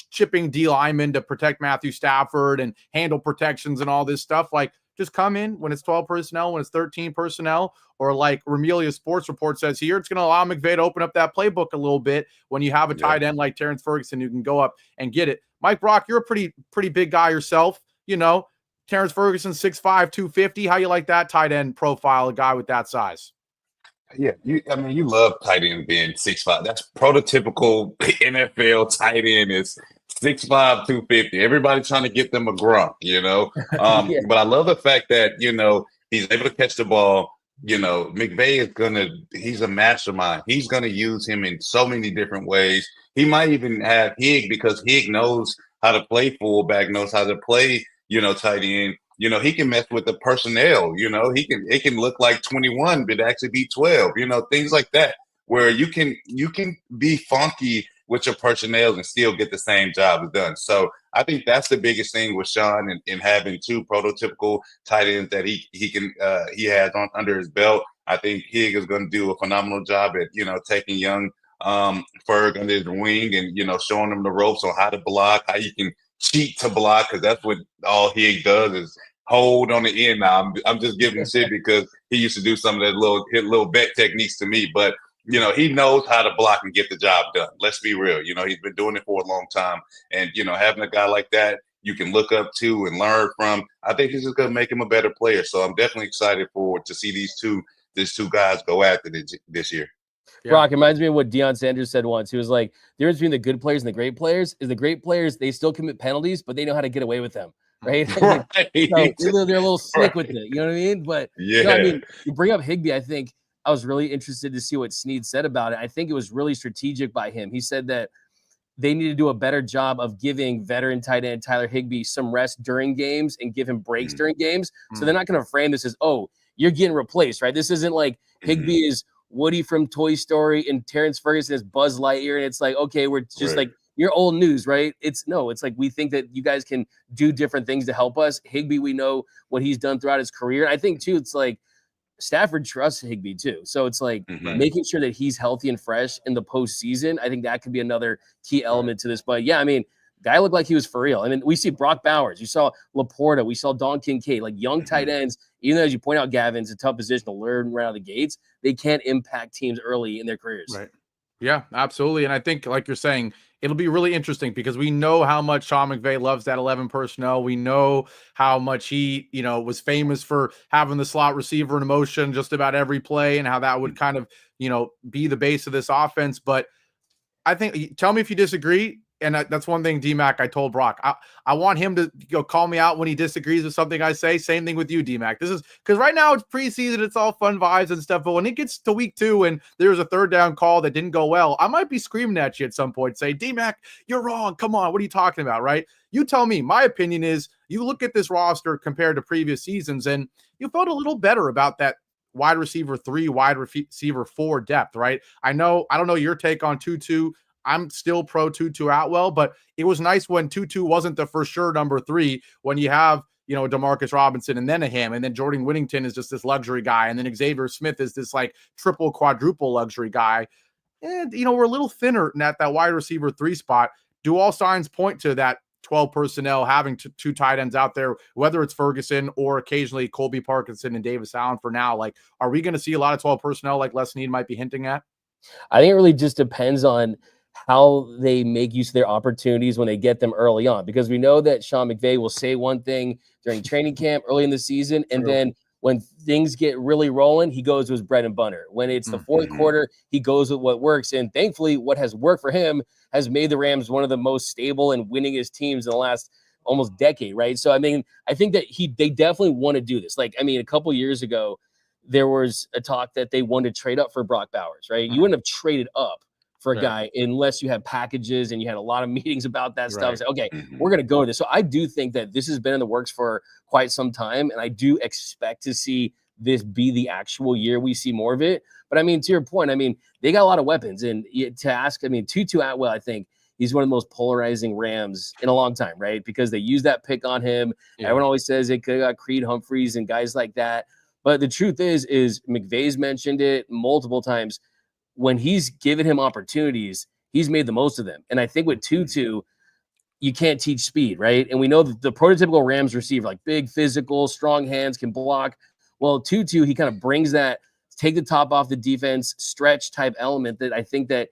A: chipping D lineman to protect Matthew Stafford and handle protections and all this stuff. Like, just come in when it's 12 personnel, when it's 13 personnel, or like Remelia Sports Report says here, it's going to allow McVay to open up that playbook a little bit when you have a tight end like Terrence Ferguson who can go up and get it. Mike Brock, you're a pretty big guy yourself. Terrence Ferguson, 6'5", 250. How you like that tight end profile, a guy with that size?
B: Yeah, you love tight end being 6'5". That's prototypical NFL tight end is 6'5", 250. Everybody's trying to get them a grunt, But I love the fact that, he's able to catch the ball. McVay he's a mastermind. He's going to use him in so many different ways. He might even have Higg, because Higg knows how to play fullback, knows how to play, tight end. He can mess with the personnel. It can look like 21, but actually be 12. Things like that, where you can be funky with your personnel and still get the same job done. So I think that's the biggest thing with Shawn in having 2 prototypical tight ends that he has under his belt. I think Higg is going to do a phenomenal job at taking young Ferg under his wing and showing him the ropes on how to block, how you can cheat to block, because that's what all Higg does is hold on the end. Now I'm just giving him shit because he used to do some of that little bet techniques to me, but he knows how to block and get the job done. Let's be real. He's been doing it for a long time. And, having a guy like that you can look up to and learn from, I think this is going to make him a better player. So I'm definitely excited to see these two guys go after this year.
D: Yeah. Brock, it reminds me of what Deion Sanders said once. He was like, the difference between the good players and the great players is the great players, they still commit penalties, but they know how to get away with them. Right?
B: Right.
D: So they're a little slick with it. You know what I mean? But you bring up Higbee, I think I was really interested to see what Snead said about it. I think it was really strategic by him. He said that they need to do a better job of giving veteran tight end Tyler Higbee some rest during games and give him breaks during games. So they're not going to frame this as, oh, you're getting replaced, right? This isn't like Higbee is Woody from Toy Story and Terrence Ferguson is Buzz Lightyear. And it's like, okay, we're just like, you're old news, right? It's like we think that you guys can do different things to help us. Higbee, we know what he's done throughout his career. And I think too, it's like Stafford trusts Higbee too. So it's like making sure that he's healthy and fresh in the postseason. I think that could be another key element to this. But yeah, I mean, guy looked like he was for real. I mean, we see Brock Bowers, you saw Laporta, we saw Don Kincaid, like young tight ends. Even though, as you point out, Gavin, it's a tough position to learn right out of the gates. They can't impact teams early in their careers.
A: Right. Yeah, absolutely. And I think, like you're saying, it'll be really interesting because we know how much Sean McVay loves that 11 personnel. We know how much he, was famous for having the slot receiver in motion just about every play and how that would kind of, be the base of this offense. But I think, tell me if you disagree. And that's one thing, DMAC, I told Brock. I want him to call me out when he disagrees with something I say. Same thing with you, DMAC. This is because right now it's preseason. It's all fun vibes and stuff. But when it gets to week 2 and there's a third down call that didn't go well, I might be screaming at you at some point, say, DMAC, you're wrong. Come on. What are you talking about, right? You tell me. My opinion is you look at this roster compared to previous seasons and you felt a little better about that wide receiver 3, wide receiver 4 depth, right? I don't know your take on Tutu. I'm still pro Tutu Atwell, but it was nice when Tutu wasn't the for sure number 3 when you have, Demarcus Robinson and then him, and then Jordan Whittington is just this luxury guy, and then Xavier Smith is this like triple, quadruple luxury guy. And, we're a little thinner at that wide receiver 3 spot. Do all signs point to that 12 personnel having 2 tight ends out there, whether it's Ferguson or occasionally Colby Parkinson and Davis Allen for now? Like, are we going to see a lot of 12 personnel like Les Snead might be hinting at?
D: I think it really just depends on how they make use of their opportunities when they get them early on, because we know that Sean McVay will say one thing during training camp early in the season, and then when things get really rolling, he goes to his bread and butter. When it's the fourth quarter, he goes with what works, and thankfully what has worked for him has made the Rams one of the most stable and winningest teams in the last almost decade, right? So I mean, I think that they definitely want to do this. Like, I mean, a couple years ago there was a talk that they wanted to trade up for Brock Bowers, right? You wouldn't have traded up for a guy unless you had packages and you had a lot of meetings about that stuff. So, okay, we're going to go to this. So I do think that this has been in the works for quite some time, and I do expect to see this be the actual year we see more of it. But I mean, to your point, I mean, they got a lot of weapons, and to ask, I mean, Tutu Atwell, I think he's one of the most polarizing Rams in a long time, right? Because they use that pick on him. Everyone always says it could have got Creed Humphreys and guys like that. But the truth is McVay's mentioned it multiple times. When he's given him opportunities, he's made the most of them. And I think with Tutu, you can't teach speed, right? And we know that the prototypical Rams receiver, like big, physical, strong hands, can block. Well, Tutu, he kind of brings that take the top off the defense, stretch type element that I think that's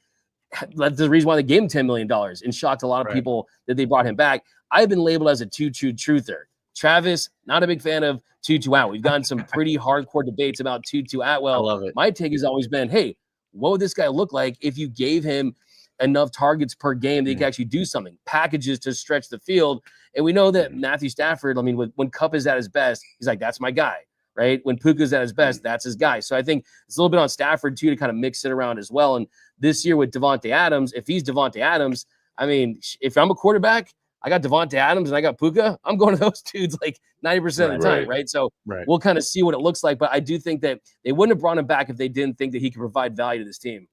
D: the reason why they gave him $10 million and shocked a lot of people that they brought him back. I've been labeled as a Tutu truther. Travis, not a big fan of Tutu Atwell. We've gotten some pretty hardcore debates about Tutu Atwell.
A: I love it.
D: My take has always been, hey, what would this guy look like if you gave him enough targets per game that he could actually do something, packages to stretch the field? And we know that Matthew Stafford, I mean, when Kupp is at his best, he's like, that's my guy, right? When Puka's at his best, that's his guy. So I think it's a little bit on Stafford, too, to kind of mix it around as well. And this year with Devontae Adams, if he's Devontae Adams, I mean, if I'm a quarterback, I got Devontae Adams and I got Puka, I'm going to those dudes like 90% of the time, right? So we'll kind of see what it looks like. But I do think that they wouldn't have brought him back if they didn't think that he could provide value to this team.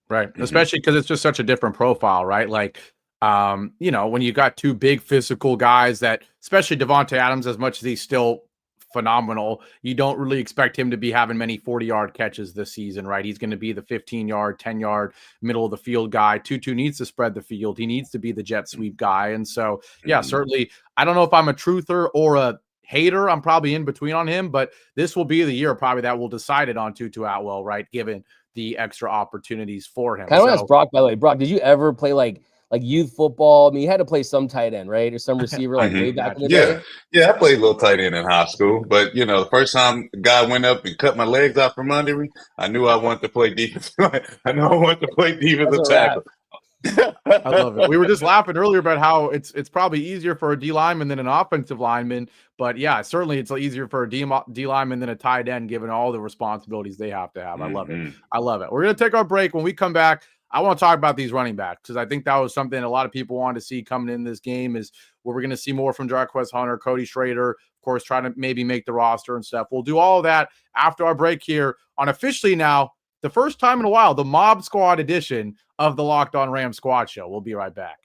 A: Right. Especially because it's just such a different profile, right? Like, when you got 2 big physical guys that, especially Devontae Adams, as much as he's still phenomenal, you don't really expect him to be having many 40-yard catches this season, right? He's going to be the 15-yard, 10-yard, middle of the field guy. Tutu needs to spread the field. He needs to be the jet sweep guy. And so, certainly, I don't know if I'm a truther or a hater. I'm probably in between on him, but this will be the year probably that will decide it on Tutu Atwell, right? Given the extra opportunities for him.
D: Kind of ask Brock, by the way. Brock, did you ever play like youth football? I mean, you had to play some tight end, right? Or some receiver way back in the day?
B: Yeah, I played a little tight end in high school. But, the first time a guy went up and cut my legs out from under me, I knew I wanted to play defense. I know I wanted to play defensive tackle.
A: I love it. We were just laughing earlier about how it's probably easier for a D lineman than an offensive lineman. But, certainly it's easier for a D lineman than a tight end, given all the responsibilities they have to have. I love it. I love it. We're going to take our break. When we come back, I want to talk about these running backs because I think that was something a lot of people wanted to see coming in this game is where we're going to see more from Jarquez Hunter, Cody Schrader, of course, trying to maybe make the roster and stuff. We'll do all of that after our break here on officially now, the first time in a while, the Mob Squad edition of the Locked On Rams Squad Show. We'll be right back.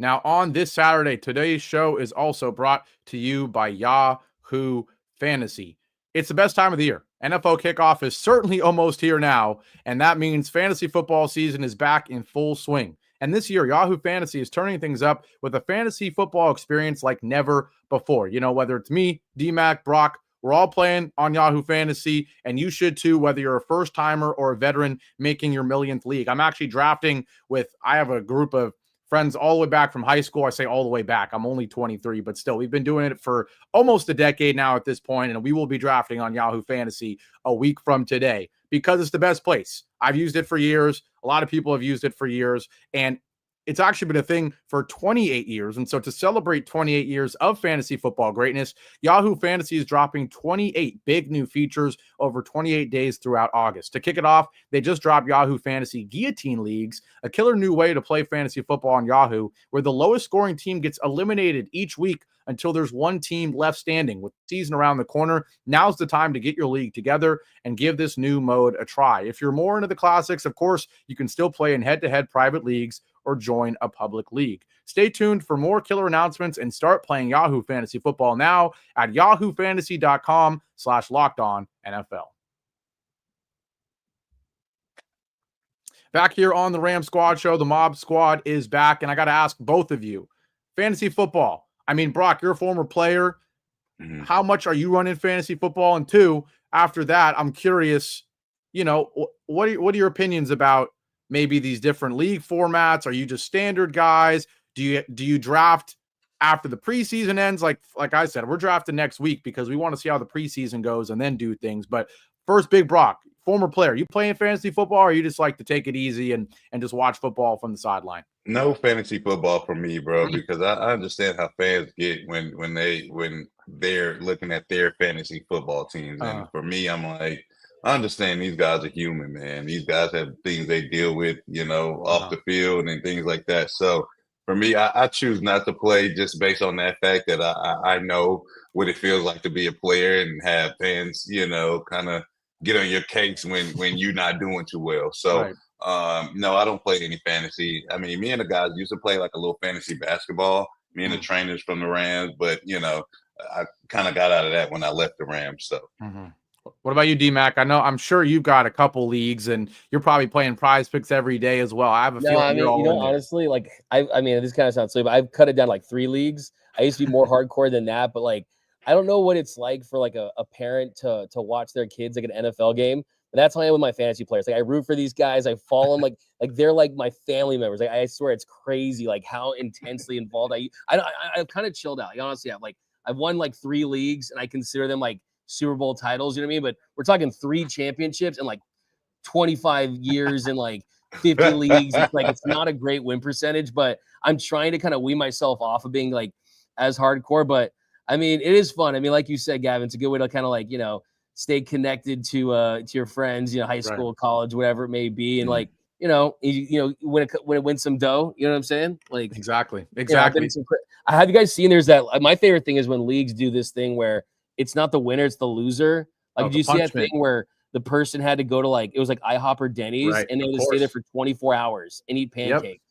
A: Now, on this Saturday, today's show is also brought to you by Yahoo Fantasy. It's the best time of the year. NFL kickoff is certainly almost here now, and that means fantasy football season is back in full swing. And this year, Yahoo Fantasy is turning things up with a fantasy football experience like never before. You know, whether it's me, D-Mac, Brock, we're all playing on Yahoo Fantasy, and you should too, whether you're a first-timer or a veteran making your millionth league. I'm actually drafting I have a group of friends all the way back from high school. I say all the way back. I'm only 23, but still, we've been doing it for almost a decade now at this point, and we will be drafting on Yahoo Fantasy a week from today because it's the best place. I've used it for years. A lot of people have used it for years, and it's actually been a thing for 28 years. And so to celebrate 28 years of fantasy football greatness, Yahoo Fantasy is dropping 28 big new features over 28 days throughout August. To kick it off, they just dropped Yahoo Fantasy Guillotine Leagues, a killer new way to play fantasy football on Yahoo, where the lowest scoring team gets eliminated each week until there's one team left standing. With the season around the corner, now's the time to get your league together and give this new mode a try. If you're more into the classics, of course, you can still play in head-to-head private leagues or join a public league. Stay tuned for more killer announcements and start playing Yahoo Fantasy Football now at yahoofantasy.com/lockedonnfl. Back here on the Ram Squad Show, the Mob Squad is back, and I got to ask both of you, fantasy football. I mean, Brock, you're a former player. Mm-hmm. How much are you running fantasy football? And two, after that, I'm curious, you know, what are your opinions about maybe these different league formats? Are you just standard guys? Do you draft after the preseason ends? Like I said, we're drafting next week because we want to see how the preseason goes and then do things. But first, Big Brock, former player, you playing fantasy football, or you just like to take it easy and just watch football from the sideline?
B: No fantasy football for me, bro, because I understand how fans get when they're looking at their fantasy football teams. And for me, I'm like, I understand these guys are human, man. These guys have things they deal with, you know, off the field and things like that. So for me, I choose not to play just based on that fact that I know what it feels like to be a player and have fans, you know, kind of get on your case when you're not doing too well. So, no, I don't play any fantasy. I mean, me and the guys used to play like a little fantasy basketball, me and the trainers from the Rams, but, you know, I kind of got out of that when I left the Rams. So.
A: What about you, D-Mac? I'm sure you've got a couple leagues, and you're probably playing Prize Picks every day as well. I have a feeling.
D: I mean, you know, honestly, like I mean, this kind of sounds silly, but I've cut it down like 3 leagues. I used to be more hardcore than that, but like, I don't know what it's like for like a parent to watch their kids like an NFL game. But that's how I am with my fantasy players. Like, I root for these guys. I follow them like they're like my family members. Like, I swear it's crazy, like how intensely involved I've kind of chilled out. Like, honestly, I've won like 3 leagues, and I consider them like Super Bowl titles, you know what I mean? But we're talking 3 championships in like 25 years and like 50 leagues. It's like, it's not a great win percentage, but I'm trying to kind of wean myself off of being like as hardcore. But I mean, it is fun. I mean, like you said, Gavin, it's a good way to kind of like, you know, stay connected to your friends, you know, high school, college, whatever it may be. And like, you know, when it wins some dough, you know what I'm saying? Like,
A: exactly.
B: Mm-hmm.
D: You know, have you guys seen, there's that, my favorite thing is when leagues do this thing where it's not the winner, it's the loser. Like, did you see that thing where the person had to go to like, it was like IHOP or Denny's, and they had to stay there for 24 hours and eat pancakes?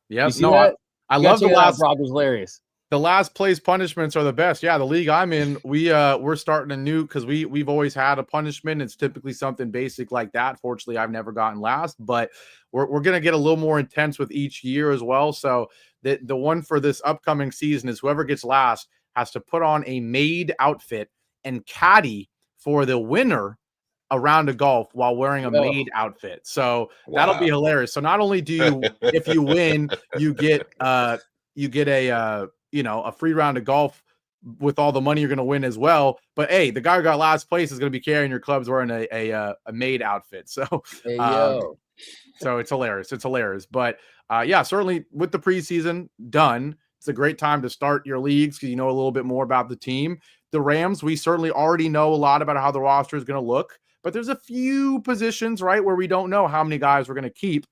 A: Yep. No, I love the last.
D: Brock was hilarious.
A: The last place punishments are the best. Yeah, the league I'm in, we're starting a new, because we've always had a punishment. It's typically something basic like that. Fortunately, I've never gotten last, but we're gonna get a little more intense with each year as well. So the one for this upcoming season is whoever gets last has to put on a maid outfit and caddy for the winner a round of golf while wearing a maid outfit. So that'll be hilarious. So not only do you, if you win, you get a a free round of golf with all the money you're going to win as well. But hey, the guy who got last place is going to be carrying your clubs wearing a maid outfit. So, so it's hilarious. It's hilarious. But yeah, certainly with the preseason done, it's a great time to start your leagues because you know a little bit more about the team. The Rams, we certainly already know a lot about how the roster is going to look, but there's a few positions, right, where we don't know how many guys we're going to keep.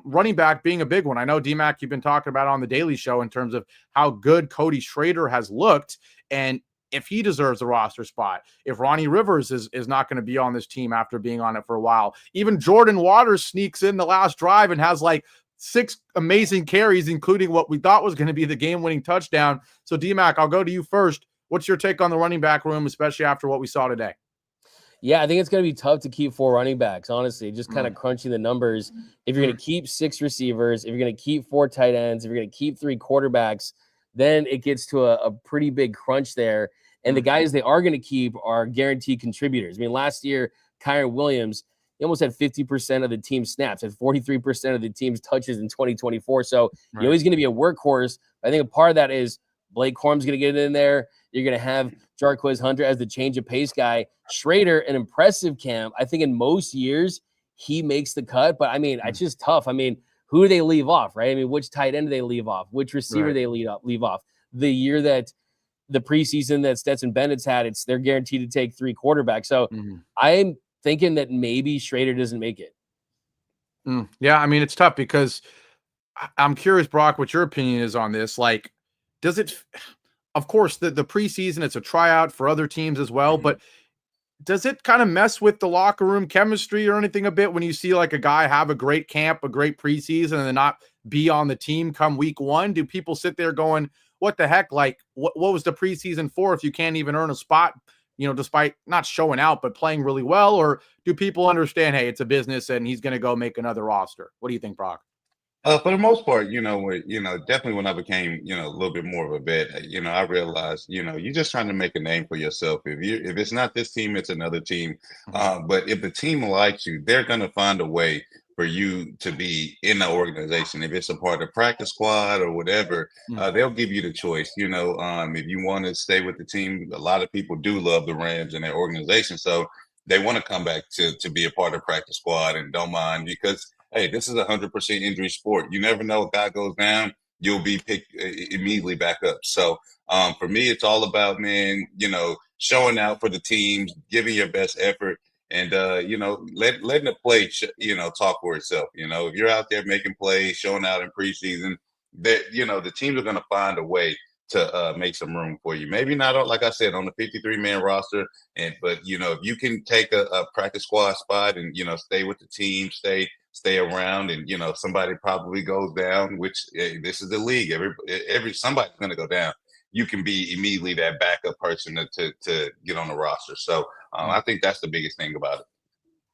A: Running back being a big one. I know, D-Mac, you've been talking about on the Daily Show in terms of how good Cody Schrader has looked and if he deserves a roster spot, if Ronnie Rivers is not going to be on this team after being on it for a while. Even Jordan Waters sneaks in the last drive and has like 6 amazing carries, including what we thought was going to be the game-winning touchdown. So, D-Mac, I'll go to you first. What's your take on the running back room, especially after what we saw today?
D: Yeah, I think it's going to be tough to keep 4 running backs, honestly, just kind of crunching the numbers. If you're going to keep 6 receivers, if you're going to keep 4 tight ends, if you're going to keep 3 quarterbacks, then it gets to a pretty big crunch there. And the guys they are going to keep are guaranteed contributors. I mean, last year, Kyron Williams, he almost had 50% of the team's snaps, had 43% of the team's touches in 2024. So you know he's going to be a workhorse. I think a part of that is Blake Corum's going to get in there. You're going to have Jarquez Hunter as the change of pace guy. Schrader, an impressive camp. I think in most years he makes the cut, but I mean, it's just tough. I mean, who do they leave off, right? I mean, which tight end do they leave off? Which receiver they leave off? The year that the preseason that Stetson Bennett's had, they're guaranteed to take 3 quarterbacks. So I'm thinking that maybe Schrader doesn't make it.
A: Yeah, I mean, it's tough because I'm curious, Brock, what your opinion is on this. Like, does it, of course, the preseason, it's a tryout for other teams as well, but does it kind of mess with the locker room chemistry or anything a bit when you see like a guy have a great camp, a great preseason, and then not be on the team come week 1? Do people sit there going, what the heck? Like, what was the preseason for if you can't even earn a spot, you know, despite not showing out, but playing really well? Or do people understand, hey, it's a business and he's going to go make another roster? What do you think, Brock?
B: For the most part, definitely when I became, a little bit more of a vet, I realized, you're just trying to make a name for yourself. If it's not this team, it's another team. But if the team likes you, they're going to find a way for you to be in the organization. If it's a part of practice squad or whatever, they'll give you the choice. If you want to stay with the team, a lot of people do love the Rams and their organization. So they want to come back to be a part of practice squad and don't mind because, hey, this is 100% injury sport. You never know, if guy goes down, you'll be picked immediately back up. So for me, it's all about, man, showing out for the teams, giving your best effort, and letting the play, talk for itself. If you're out there making plays, showing out in preseason, that the teams are going to find a way to make some room for you. Maybe not, like I said, on the 53-man roster, but if you can take a practice squad spot and stay with the team, stay around, and somebody probably goes down, which this is the league. Every somebody's going to go down. You can be immediately that backup person to get on the roster. So I think that's the biggest thing about it.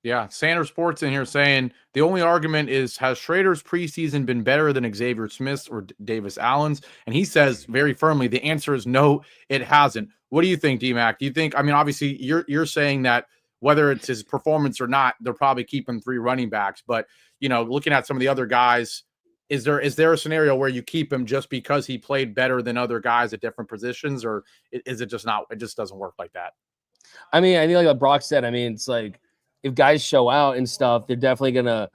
A: Yeah, Sanders Sports in here saying the only argument is, has Schrader's preseason been better than Xavier Smith's or Davis Allen's? And he says very firmly the answer is no, it hasn't. What do you think, D-Mac? Do you think, I mean, obviously you're saying that whether it's his performance or not, they're probably keeping 3 running backs. But, looking at some of the other guys, is there a scenario where you keep him just because he played better than other guys at different positions? Or is it just not, it just doesn't work like that?
D: I mean, I think like what Brock said, I mean, it's like, if guys show out and stuff, they're definitely going to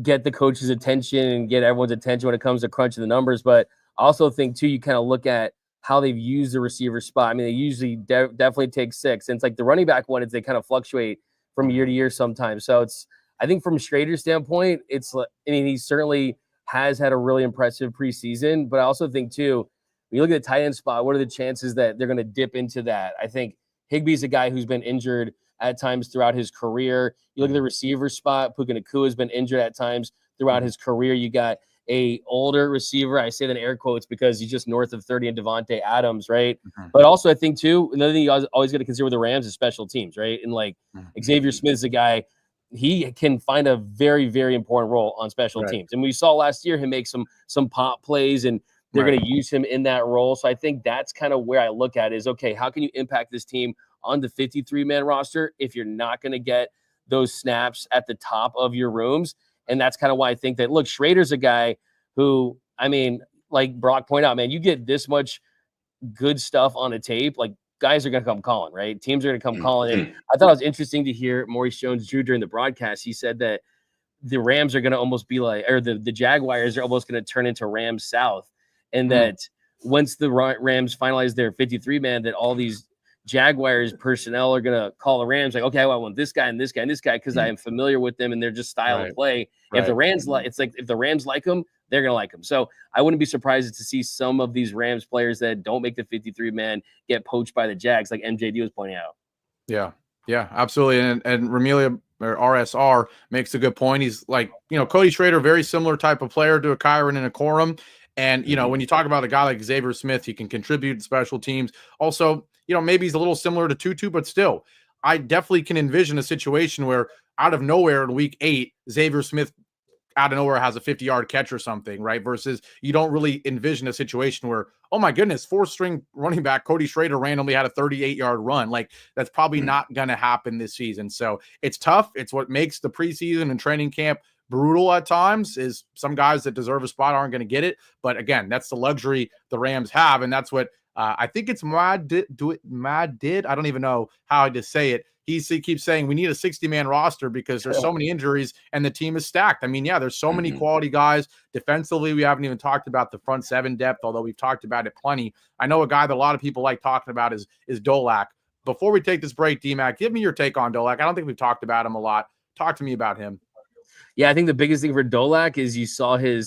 D: get the coach's attention and get everyone's attention when it comes to crunching the numbers. But I also think, too, you kind of look at how they've used the receiver spot. I mean, they usually definitely take 6. And it's like the running back one is they kind of fluctuate from year to year sometimes. So it's, I think from Schrader's standpoint, it's, I mean, he certainly has had a really impressive preseason. But I also think, too, when you look at the tight end spot, what are the chances that they're going to dip into that? I think Higbee's a guy who's been injured at times throughout his career. You look at the receiver spot, Puka Nacua has been injured at times throughout his career. You got a older receiver, I say that in air quotes because he's just north of 30, and Devontae Adams, right? But also I think too, another thing you always got to consider with the Rams is special teams, right? And like Xavier Smith is a guy, he can find a very, very important role on special teams. And we saw last year him make some pop plays, and they're going to use him in that role. So I think that's kind of where I look at is, okay, how can you impact this team on the 53-man roster if you're not going to get those snaps at the top of your rooms? And that's kind of why I think that, look, Schrader's a guy who, I mean, like Brock pointed out, man, you get this much good stuff on a tape, like guys are going to come calling, right? Teams are going to come calling. And I thought it was interesting to hear Maurice Jones-Drew during the broadcast. He said that the Rams are going to almost be like, or the Jaguars are almost going to turn into Rams South. And that once the Rams finalize their 53-man, that all these Jaguars personnel are going to call the Rams like, okay, well, I want this guy and this guy and this guy because I am familiar with them and they're just style of play. If the Rams it's like if the Rams like them, they're going to like them. So I wouldn't be surprised to see some of these Rams players that don't make the 53-man get poached by the Jags, like MJD was pointing out.
A: Yeah, absolutely. And Ramelia or RSR makes a good point. He's like, Cody Schrader, very similar type of player to a Kyron and a Corum. And, when you talk about a guy like Xavier Smith, he can contribute to special teams. Also, maybe he's a little similar to Tutu, but still, I definitely can envision a situation where out of nowhere in week 8, Xavier Smith out of nowhere has a 50-yard catch or something, right? Versus you don't really envision a situation where, oh my goodness, 4th-string running back Cody Schrader randomly had a 38-yard run. Like, that's probably not going to happen this season. So it's tough. It's what makes the preseason and training camp brutal at times, is some guys that deserve a spot aren't going to get it. But again, that's the luxury the Rams have. And that's what I think it's Mad did. I don't even know how to say it. He keeps saying we need a 60-man roster because there's so many injuries and the team is stacked. I mean, yeah, there's so many quality guys. Defensively, we haven't even talked about the front 7 depth, although we've talked about it plenty. I know a guy that a lot of people like talking about is Dolac. Before we take this break, D-Mac, give me your take on Dolac. I don't think we've talked about him a lot. Talk to me about him.
D: Yeah, I think the biggest thing for Dolac is you saw him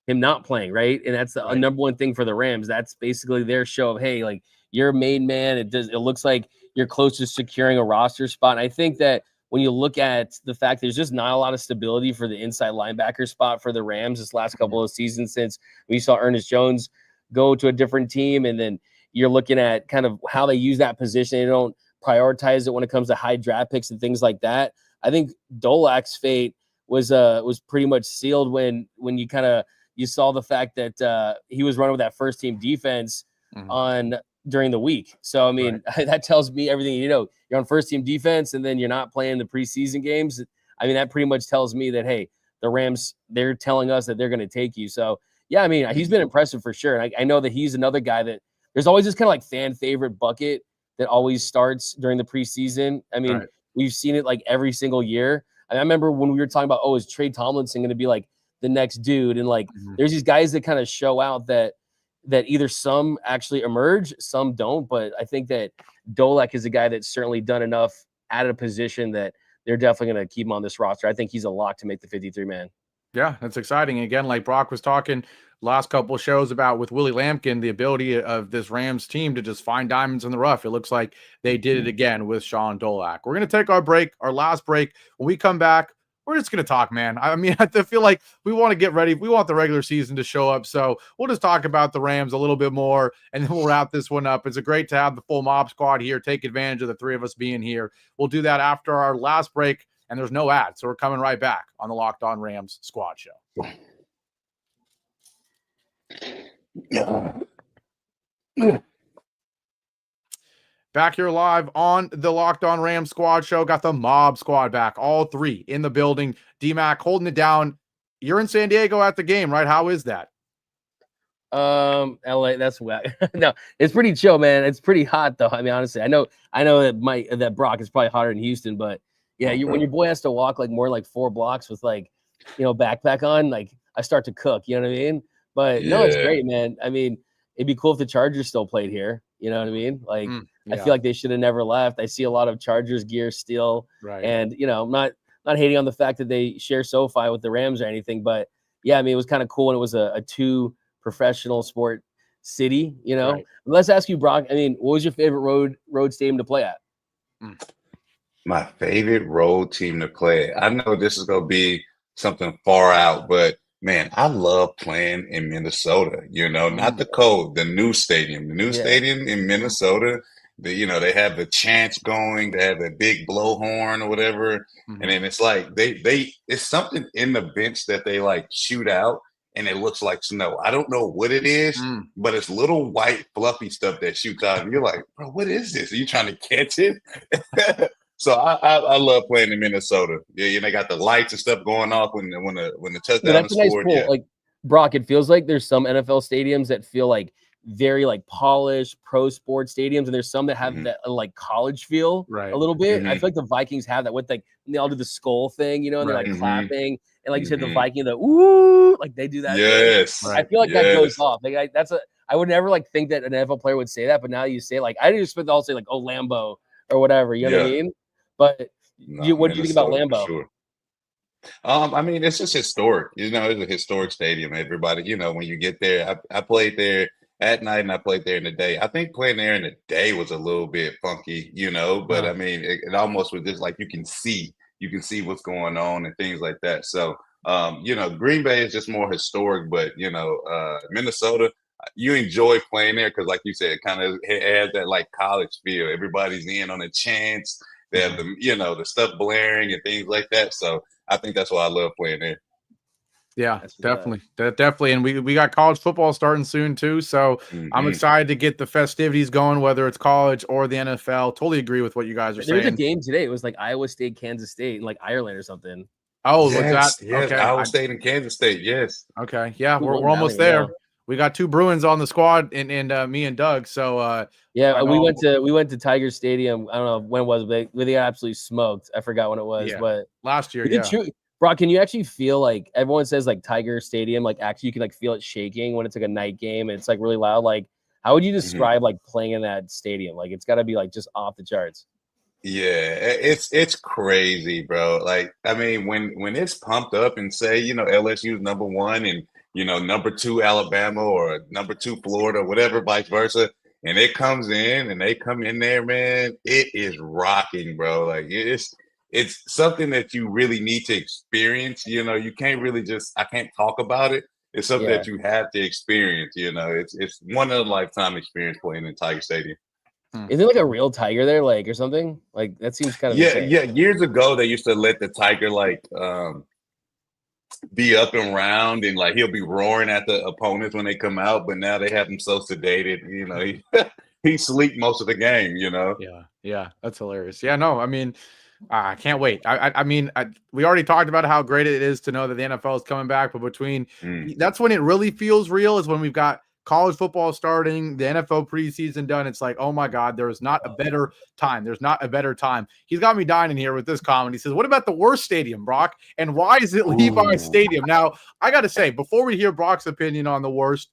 D: not playing, right? And that's the number one thing for the Rams. That's basically their show of, hey, like, you're a main man. It looks like you're close to securing a roster spot. And I think that when you look at the fact there's just not a lot of stability for the inside linebacker spot for the Rams this last couple of seasons, since we saw Ernest Jones go to a different team. And then you're looking at kind of how they use that position. They don't prioritize it when it comes to high draft picks and things like that. I think Dolac's fate was pretty much sealed when you saw the fact that he was running with that first team defense during the week. So, I mean, that tells me everything. You're on first team defense and then you're not playing the preseason games. I mean, that pretty much tells me that, hey, the Rams, they're telling us that they're going to take you. So, yeah, I mean, he's been impressive for sure. And I know that he's another guy that there's always this kind of like fan favorite bucket that always starts during the preseason. I mean, we've seen it like every single year. I remember when we were talking about, is Trey Tomlinson going to be like the next dude? And like, there's these guys that kind of show out that either some actually emerge, some don't. But I think that Dolac is a guy that's certainly done enough at a position that they're definitely going to keep him on this roster. I think he's a lock to make the 53-man.
A: Yeah, that's exciting. Again, like Brock was talking last couple of shows about with Willie Lampkin, the ability of this Rams team to just find diamonds in the rough. It looks like they did it again with Shawn Dolac. We're going to take our last break. When we come back, we're just going to talk, man. I mean, I feel like we want to get ready. We want the regular season to show up. So we'll just talk about the Rams a little bit more, and then we'll wrap this one up. It's a great to have the full mob squad here. Take advantage of the 3 of us being here. We'll do that after our last break, and there's no ad. So we're coming right back on the Locked On Rams Squad Show. Back here live on the Locked On Rams Squad Show. Got the mob squad back, all 3 in the building. D-Mac holding it down. You're in San Diego at the game, right? How is that?
D: LA, that's wet. No, it's pretty chill, man. It's pretty hot though. I mean, honestly, I know that Brock is probably hotter in Houston, but yeah, when your boy has to walk like more like 4 blocks with like, backpack on, like I start to cook, you know what I mean? But no, it's great, man. I mean, it'd be cool if the Chargers still played here. You know what I mean? Like, I feel like they should have never left. I see a lot of Chargers gear still. Right. And, I'm not hating on the fact that they share SoFi with the Rams or anything, but yeah, I mean, it was kind of cool when it was a 2 professional sport city, Right. Let's ask you, Brock, I mean, what was your favorite road stadium to play at?
B: My favorite road team to play. I know this is going to be something far out, but man, I love playing in Minnesota, not the cold, the new stadium. The new stadium in Minnesota, they have the chants going, they have a big blowhorn or whatever. And then it's like it's something in the bench that they like shoot out and it looks like snow. I don't know what it is, but it's little white fluffy stuff that shoots out. And you're like, bro, what is this? Are you trying to catch it? So I love playing in Minnesota. Yeah, they got the lights and stuff going off when the touchdown is scored.
D: Nice like Brock, it feels like there's some NFL stadiums that feel like very like polished pro sports stadiums, and there's some that have that like college feel a little bit. I feel like the Vikings have that with like when they all do the skull thing, and they're like clapping, and like you said, the Viking, the ooh, like they do that.
B: Yes,
D: I feel like that goes off. Like I would never like think that an NFL player would say that, but now you say like I didn't expect to all say like Lambeau or whatever. You know what I mean? But what do you think about Lambeau?
B: Sure. I mean, it's just historic. It's a historic stadium. Everybody, when you get there, I played there at night and I played there in the day. I think playing there in the day was a little bit funky, but I mean, it almost was just like you can see, you can see what's going on and things like that. So, Green Bay is just more historic, but, Minnesota, you enjoy playing there because, like you said, it kind of adds that like college feel. Everybody's in on a chance. They have the stuff blaring and things like that. So I think that's why I love playing there.
A: Yeah, definitely. Definitely. And we got college football starting soon too. So I'm excited to get the festivities going, whether it's college or the NFL. Totally agree with what you guys are saying.
D: There was a game today. It was like Iowa State, Kansas State, and like Ireland or something.
A: Oh,
B: yes,
A: that?
B: Yes,
A: okay.
B: Iowa State and Kansas State. Yes.
A: Okay. Yeah, we're almost there. We got 2 Bruins on the squad, and me and Doug. So
D: we went to Tiger Stadium. I don't know when it was, but they got absolutely smoked. I forgot when it was, but
A: last year.
D: Brock, can you actually feel like everyone says like Tiger Stadium, like actually you can like feel it shaking when it's like a night game and it's like really loud? Like, how would you describe like playing in that stadium? Like, it's got to be like just off the charts.
B: Yeah, it's crazy, bro. Like, I mean, when it's pumped up and say, LSU is number 1 and number 2 Alabama or number 2 Florida, whatever, vice versa, and it comes in and they come in there, man, it is rocking, bro. Like it's something that you really need to experience. You can't really I can't talk about it. It's something that you have to experience. It's one of a lifetime experience playing in Tiger Stadium.
D: Is it like a real tiger there, like, or something? Like, that seems kind of insane.
B: Yeah. Years ago, they used to let the tiger like be up and round, and like he'll be roaring at the opponents when they come out. But now they have him so sedated, he sleep most of the game.
A: Yeah, that's hilarious. Yeah, no, I mean, I can't wait. I mean, we already talked about how great it is to know that the NFL is coming back, but that's when it really feels real, is when we've got college football starting, the NFL preseason done. It's like, oh my God, there is not a better time. There's not a better time. He's got me dying in here with this comment. He says, what about the worst stadium, Brock? And why is it Levi Stadium? Now, I got to say, before we hear Brock's opinion on the worst,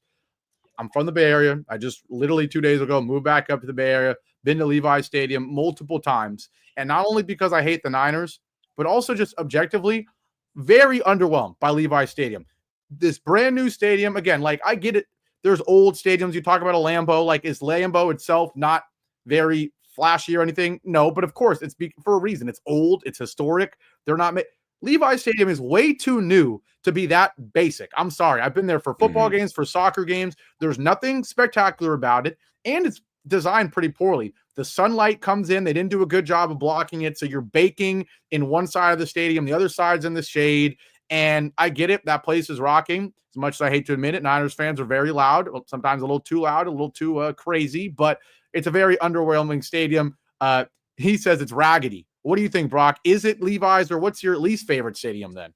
A: I'm from the Bay Area. I just literally 2 days ago moved back up to the Bay Area, been to Levi Stadium multiple times. And not only because I hate the Niners, but also just objectively very underwhelmed by Levi Stadium. This brand new stadium, again, like, I get it. There's old stadiums. You talk about a Lambeau. Like, is Lambeau itself not very flashy or anything? No, but of course, it's for a reason. It's old. It's historic. They're not Levi Stadium is way too new to be that basic. I'm sorry. I've been there for football games, for soccer games. There's nothing spectacular about it, and it's designed pretty poorly. The sunlight comes in. They didn't do a good job of blocking it, so you're baking in one side of the stadium. The other side's in the shade. And I get it. That place is rocking. As much as I hate to admit it, Niners fans are very loud, sometimes a little too loud, a little too crazy, but it's a very underwhelming stadium. He says it's raggedy. What do you think, Brock? Is it Levi's, or what's your least favorite stadium then?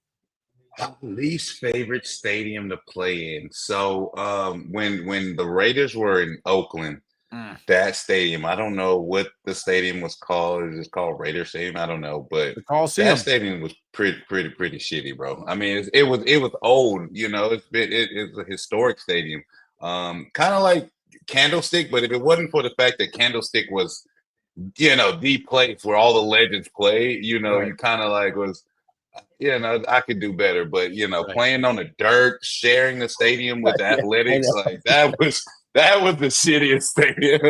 B: Least favorite stadium to play in. So when the Raiders were in Oakland, that stadium, I don't know what the stadium was called. It was called Raider Stadium. I don't know, but that stadium was pretty shitty, bro. I mean, it was old. It's a historic stadium, kind of like Candlestick. But if it wasn't for the fact that Candlestick was, the place where all the legends play, you kind of like was, I could do better. But playing on the dirt, sharing the stadium with athletics, like that was the shittiest stadium.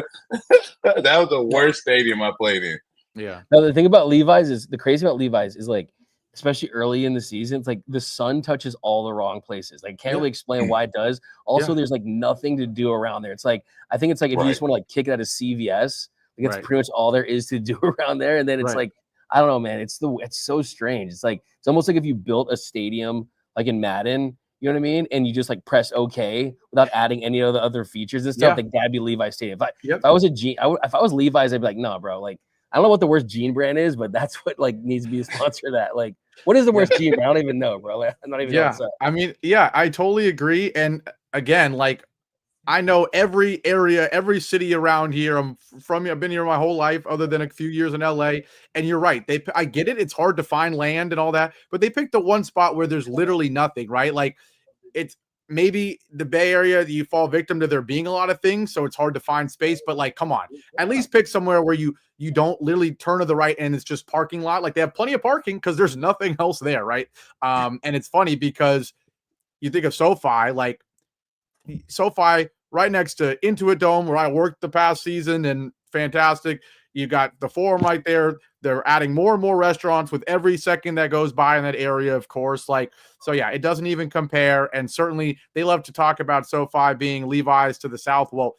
B: That was the worst stadium I played in.
D: Yeah. Now, the thing about Levi's is, the crazy about Levi's is, like, especially early in the season, it's like the sun touches all the wrong places. Like, can't really explain why it does. Also, there's like nothing to do around there. It's like, I think it's like if you just want to like kick it out of CVS, like it's pretty much all there is to do around there. And then it's like, I don't know, man. It's so strange. It's like, it's almost like if you built a stadium like in Madden, you know what I mean? And you just like press OK without adding any of the other features and stuff. Like, that'd be Levi Stadium. If I was if I was Levi's, I'd be like, no, bro. Like, I don't know what the worst jean brand is, but that's what like needs to be a sponsor of that. Like, what is the worst jean brand? I don't even know, bro. Like, I'm not even.
A: I mean, I totally agree. And again, like, I know every area, every city around here. I'm from here. I've been here my whole life, other than a few years in LA. And you're right. I get it. It's hard to find land and all that, but they picked the one spot where there's literally nothing, right? Like, it's maybe the Bay Area, you fall victim to there being a lot of things, so it's hard to find space. But like, come on, at least pick somewhere where you don't literally turn to the right and it's just parking lot. Like, they have plenty of parking because there's nothing else there, right? And it's funny because you think of SoFi right next to Intuit Dome, where I worked the past season, and fantastic. You got the Forum right there. They're adding more and more restaurants with every second that goes by in that area, of course. So yeah, it doesn't even compare. And certainly they love to talk about SoFi being Levi's to the south. Well,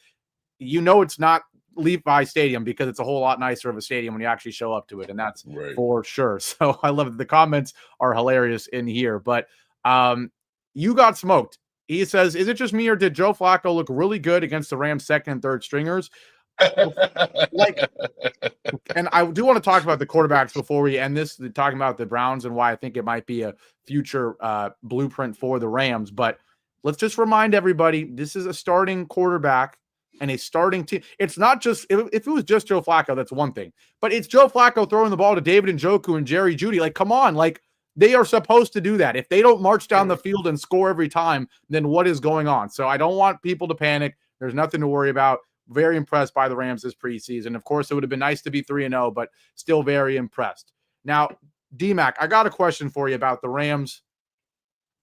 A: it's not Levi Stadium because it's a whole lot nicer of a stadium when you actually show up to it. And that's for sure. So I love it. The comments are hilarious in here, but you got smoked. He says, is it just me or did Joe Flacco look really good against the Rams' second and third stringers? And I do want to talk about the quarterbacks before we end this, talking about the Browns and why I think it might be a future blueprint for the Rams. But let's just remind everybody, this is a starting quarterback and a starting team. It's not just, if it was just Joe Flacco, that's one thing. But it's Joe Flacco throwing the ball to David Njoku and Jerry Jeudy. Like, come on, they are supposed to do that. If they don't march down the field and score every time, then what is going on? So I don't want people to panic. There's nothing to worry about. Very impressed by the Rams this preseason. Of course, it would have been nice to be 3-0, but still very impressed. Now, DMAC, I got a question for you about the Rams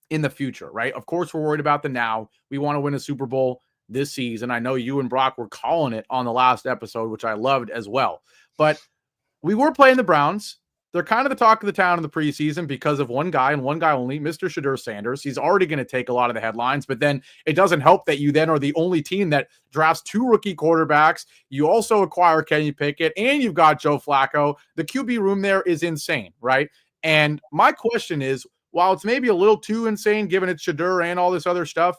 A: in the future, right? Of course, we're worried about the now. We want to win a Super Bowl this season. I know you and Brock were calling it on the last episode, which I loved as well. But we were playing the Browns. They're kind of the talk of the town in the preseason because of one guy and one guy only, Mr. Shadur Sanders. He's already going to take a lot of the headlines, but then it doesn't help that you then are the only team that drafts 2 rookie quarterbacks. You also acquire Kenny Pickett, and you've got Joe Flacco. The QB room there is insane, right? And my question is, while it's maybe a little too insane, given it's Shadur and all this other stuff,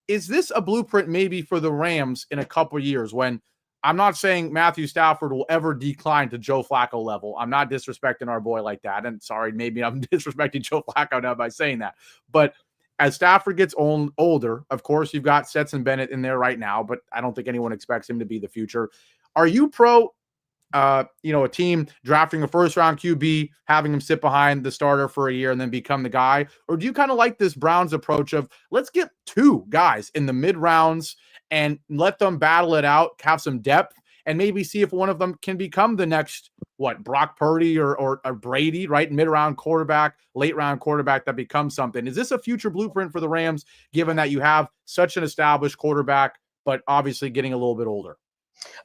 A: is this a blueprint maybe for the Rams in a couple years when I'm not saying Matthew Stafford will ever decline to Joe Flacco level. I'm not disrespecting our boy like that. And sorry, maybe I'm disrespecting Joe Flacco now by saying that. But as Stafford gets older, of course, you've got Stetson Bennett in there right now, but I don't think anyone expects him to be the future. Are you pro, a team drafting a first-round QB, having him sit behind the starter for a year and then become the guy? Or do you kind of like this Browns approach of let's get 2 guys in the mid-rounds and let them battle it out, have some depth, and maybe see if one of them can become the next, Brock Purdy or Brady, right? Mid-round quarterback, late-round quarterback that becomes something. Is this a future blueprint for the Rams, given that you have such an established quarterback, but obviously getting a little bit older?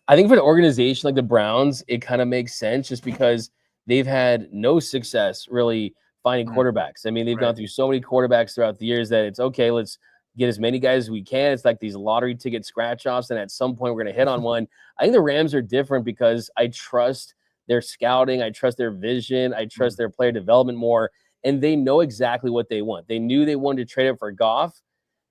D: I think for an organization like the Browns, it kind of makes sense just because they've had no success really finding quarterbacks. I mean, they've gone through so many quarterbacks throughout the years that it's okay, let's get as many guys as we can. It's like these lottery ticket scratch-offs, and at some point we're going to hit on one. I think the Rams are different because I trust their scouting, I trust their vision, I trust their player development more, and they know exactly what they want. They knew they wanted to trade up for Goff,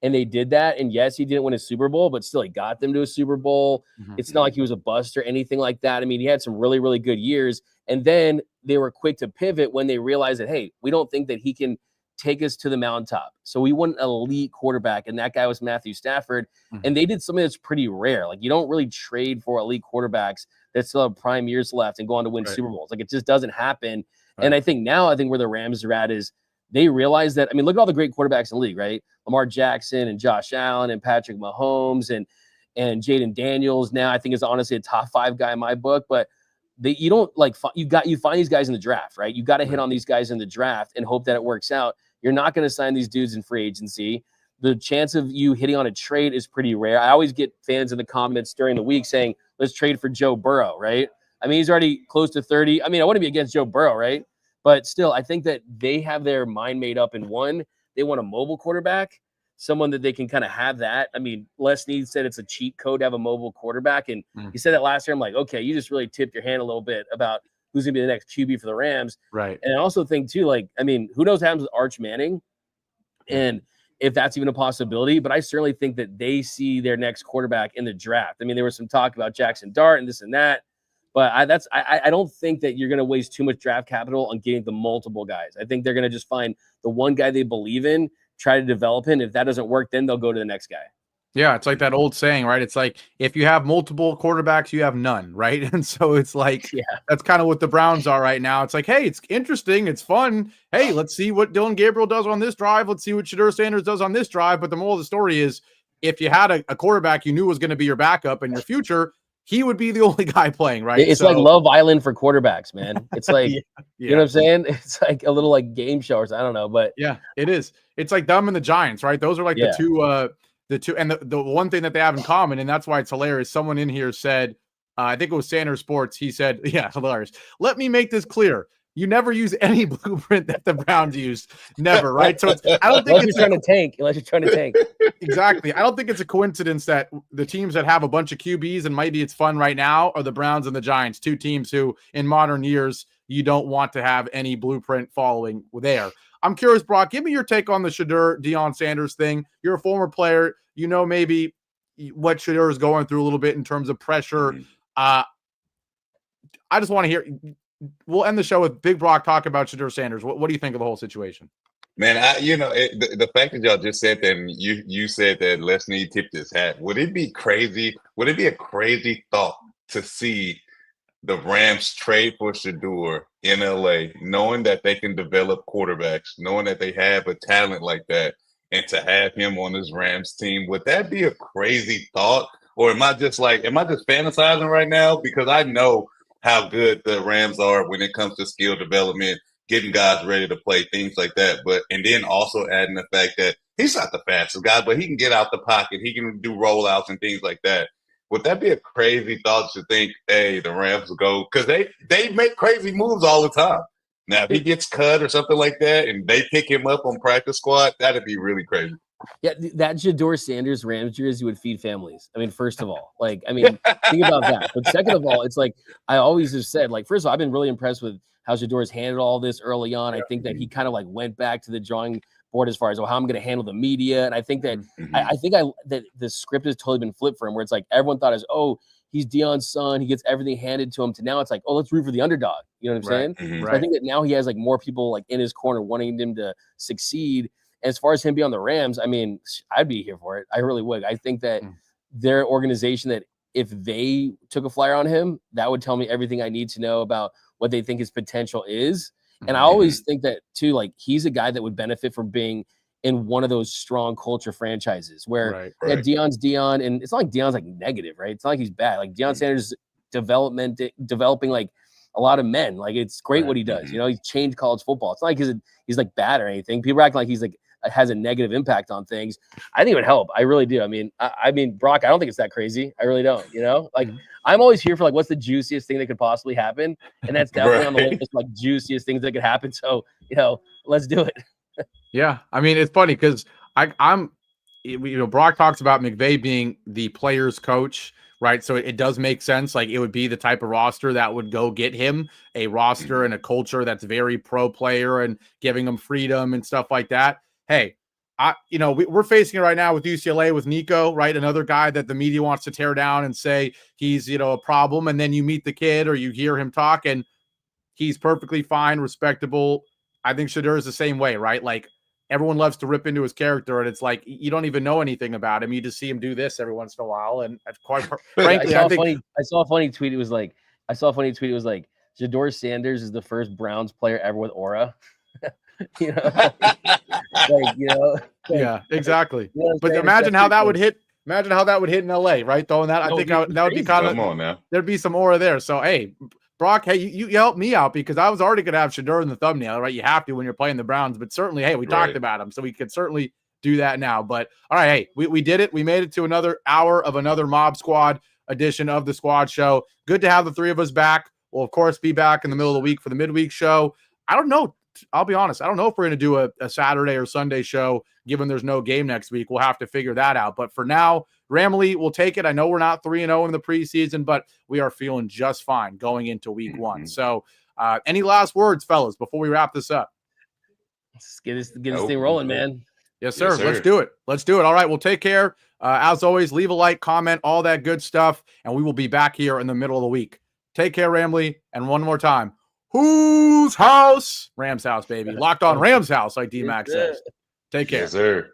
D: and they did that. And yes, he didn't win a Super Bowl, but still he got them to a Super Bowl. It's not like he was a bust or anything like that. I mean, he had some really, really good years, and then they were quick to pivot when they realized that, hey, we don't think that he can take us to the mountaintop. So we want an elite quarterback, and that guy was Matthew Stafford. And they did something that's pretty rare. Like, you don't really trade for elite quarterbacks that still have prime years left and go on to win Super Bowls. Like, it just doesn't happen. And I think where the Rams are at is they realize that, I mean, look at all the great quarterbacks in the league, right? Lamar Jackson and Josh Allen and Patrick Mahomes and Jaden Daniels now I think is honestly a top 5 guy in my book, but you don't you find these guys in the draft, right? You got to hit on these guys in the draft and hope that it works out. You're not going to sign these dudes in free agency. The chance of you hitting on a trade is pretty rare. I always get fans in the comments during the week saying, let's trade for Joe Burrow, right? I mean, he's already close to 30. I mean, I want to be against Joe Burrow, right? But still, I think that they have their mind made up in one. They want a mobile quarterback, someone that they can kind of have that. I mean, Les Snead said it's a cheat code to have a mobile quarterback. And he said that last year. I'm like, okay, you just really tipped your hand a little bit about who's going to be the next QB for the Rams.
A: Right.
D: And I also think, too, who knows what happens with Arch Manning and if that's even a possibility. But I certainly think that they see their next quarterback in the draft. I mean, there was some talk about Jackson Dart and this and that. But I don't think that you're going to waste too much draft capital on getting the multiple guys. I think they're going to just find the one guy they believe in, try to develop him. If that doesn't work, then they'll go to the next guy.
A: Yeah, it's like that old saying, right? It's like if you have multiple quarterbacks, you have none, right? And so it's like that's kind of what the Browns are right now. It's like, hey, it's interesting, it's fun. Hey, let's see what Dylan Gabriel does on this drive. Let's see what Shadur Sanders does on this drive. But the moral of the story is, if you had a quarterback you knew was going to be your backup in your future, he would be the only guy playing, right?
D: It's like Love Island for quarterbacks, man. It's like, you know what I'm saying? It's like a little like game show or something. I don't know, but
A: yeah, it is. It's like them and the Giants, right? Those are like the two, and the one thing that they have in common, and that's why it's hilarious. Someone in here said I think it was Sanders Sports. He said, yeah, hilarious. Let me make this clear. You never use any blueprint that the Browns used. Never, right? So I don't think
D: unless you're trying to tank.
A: Exactly. I don't think it's a coincidence that the teams that have a bunch of QBs and maybe it's fun right now are the Browns and the Giants, two teams who in modern years you don't want to have any blueprint following there. I'm curious, Brock, give me your take on the Shadur Sanders thing. You're a former player. You know maybe what Shadur is going through a little bit in terms of pressure. I just want to hear – we'll end the show with Big Brock talk about Shadur Sanders. What do you think of the whole situation?
B: Man, the fact that y'all just said that, and you said that Les Snead tipped his hat. Would it be crazy? Would it be a crazy thought to see the Rams trade for Shadur in LA, knowing that they can develop quarterbacks, knowing that they have a talent like that, and to have him on this Rams team? Would that be a crazy thought? Or am I just fantasizing right now? Because I know how good the Rams are when it comes to skill development, getting guys ready to play, things like that. And then also adding the fact that he's not the fastest guy, but he can get out the pocket. He can do rollouts and things like that. Would that be a crazy thought to think, hey, the Rams will go? Because they make crazy moves all the time. Now, if he gets cut or something like that and they pick him up on practice squad, that'd be really crazy.
D: Yeah, that Shadur Sanders Rams jersey would feed families. I mean, first of all, think about that. But second of all, it's like I always have said, first of all, I've been really impressed with how Shadur's handled all this early on. I think that he kind of went back to the drawing board as far as how I'm going to handle the media. And I think that that the script has totally been flipped for him, where it's like everyone thought he's Deion's son. He gets everything handed to him. To now it's like, let's root for the underdog. You know what I'm saying?
B: Mm-hmm.
D: So I think that now he has more people in his corner wanting him to succeed. As far as him being on the Rams, I mean, I'd be here for it. I really would. I think that their organization, that if they took a flyer on him, that would tell me everything I need to know about what they think his potential is. And I always think that too, he's a guy that would benefit from being in one of those strong culture franchises where Deion's Deion, and it's not like Deion's negative, right? It's not like he's bad. Deion Sanders developing a lot of men. It's great what he does. He's changed college football. It's not like he's bad or anything. People act like he's has a negative impact on things. I think it would help. I really do. I mean, Brock, I don't think it's that crazy. I really don't. I'm always here for what's the juiciest thing that could possibly happen, and that's definitely on the list juiciest things that could happen. So let's do it.
A: Yeah, I mean, it's funny because Brock talks about McVay being the player's coach, right? So it does make sense. It would be the type of roster that would go get him a roster and a culture that's very pro player and giving them freedom and stuff like that. Hey, we're facing it right now with UCLA with Nico, right? Another guy that the media wants to tear down and say he's, a problem. And then you meet the kid or you hear him talk and he's perfectly fine, respectable. I think Shadur is the same way, right? Everyone loves to rip into his character and it's you don't even know anything about him. You just see him do this every once in a while. And quite frankly,
D: I saw a funny tweet. It was Shadur Sanders is the first Browns player ever with aura.
A: Yeah, exactly. But imagine how that would hit. Imagine how that would hit in LA, right? Throwing that, I think that would be kind of.
B: Come on now.
A: There'd be some aura there. So, hey, Brock, hey, you helped me out because I was already going to have Shadur in the thumbnail, right? You have to when you're playing the Browns, but certainly, hey, we talked about him, so we could certainly do that now. But all right, hey, we did it. We made it to another hour of another Mob Squad edition of the Squad Show. Good to have the three of us back. We'll of course be back in the middle of the week for the midweek show. I don't know. I'll be honest. I don't know if we're going to do a Saturday or Sunday show, given there's no game next week. We'll have to figure that out. But for now, Ramley will take it. I know we're not 3-0 in the preseason, but we are feeling just fine going into week one. So any last words, fellas, before we wrap this up?
D: Let's get this thing rolling, man.
A: Yes, sir. Let's do it. All right. Well, take care. As always, leave a like, comment, all that good stuff. And we will be back here in the middle of the week. Take care, Ramley. And one more time. Whose house? Rams house, baby. Locked on Rams house, like D-Mac says. Take care.
B: Yes, sir.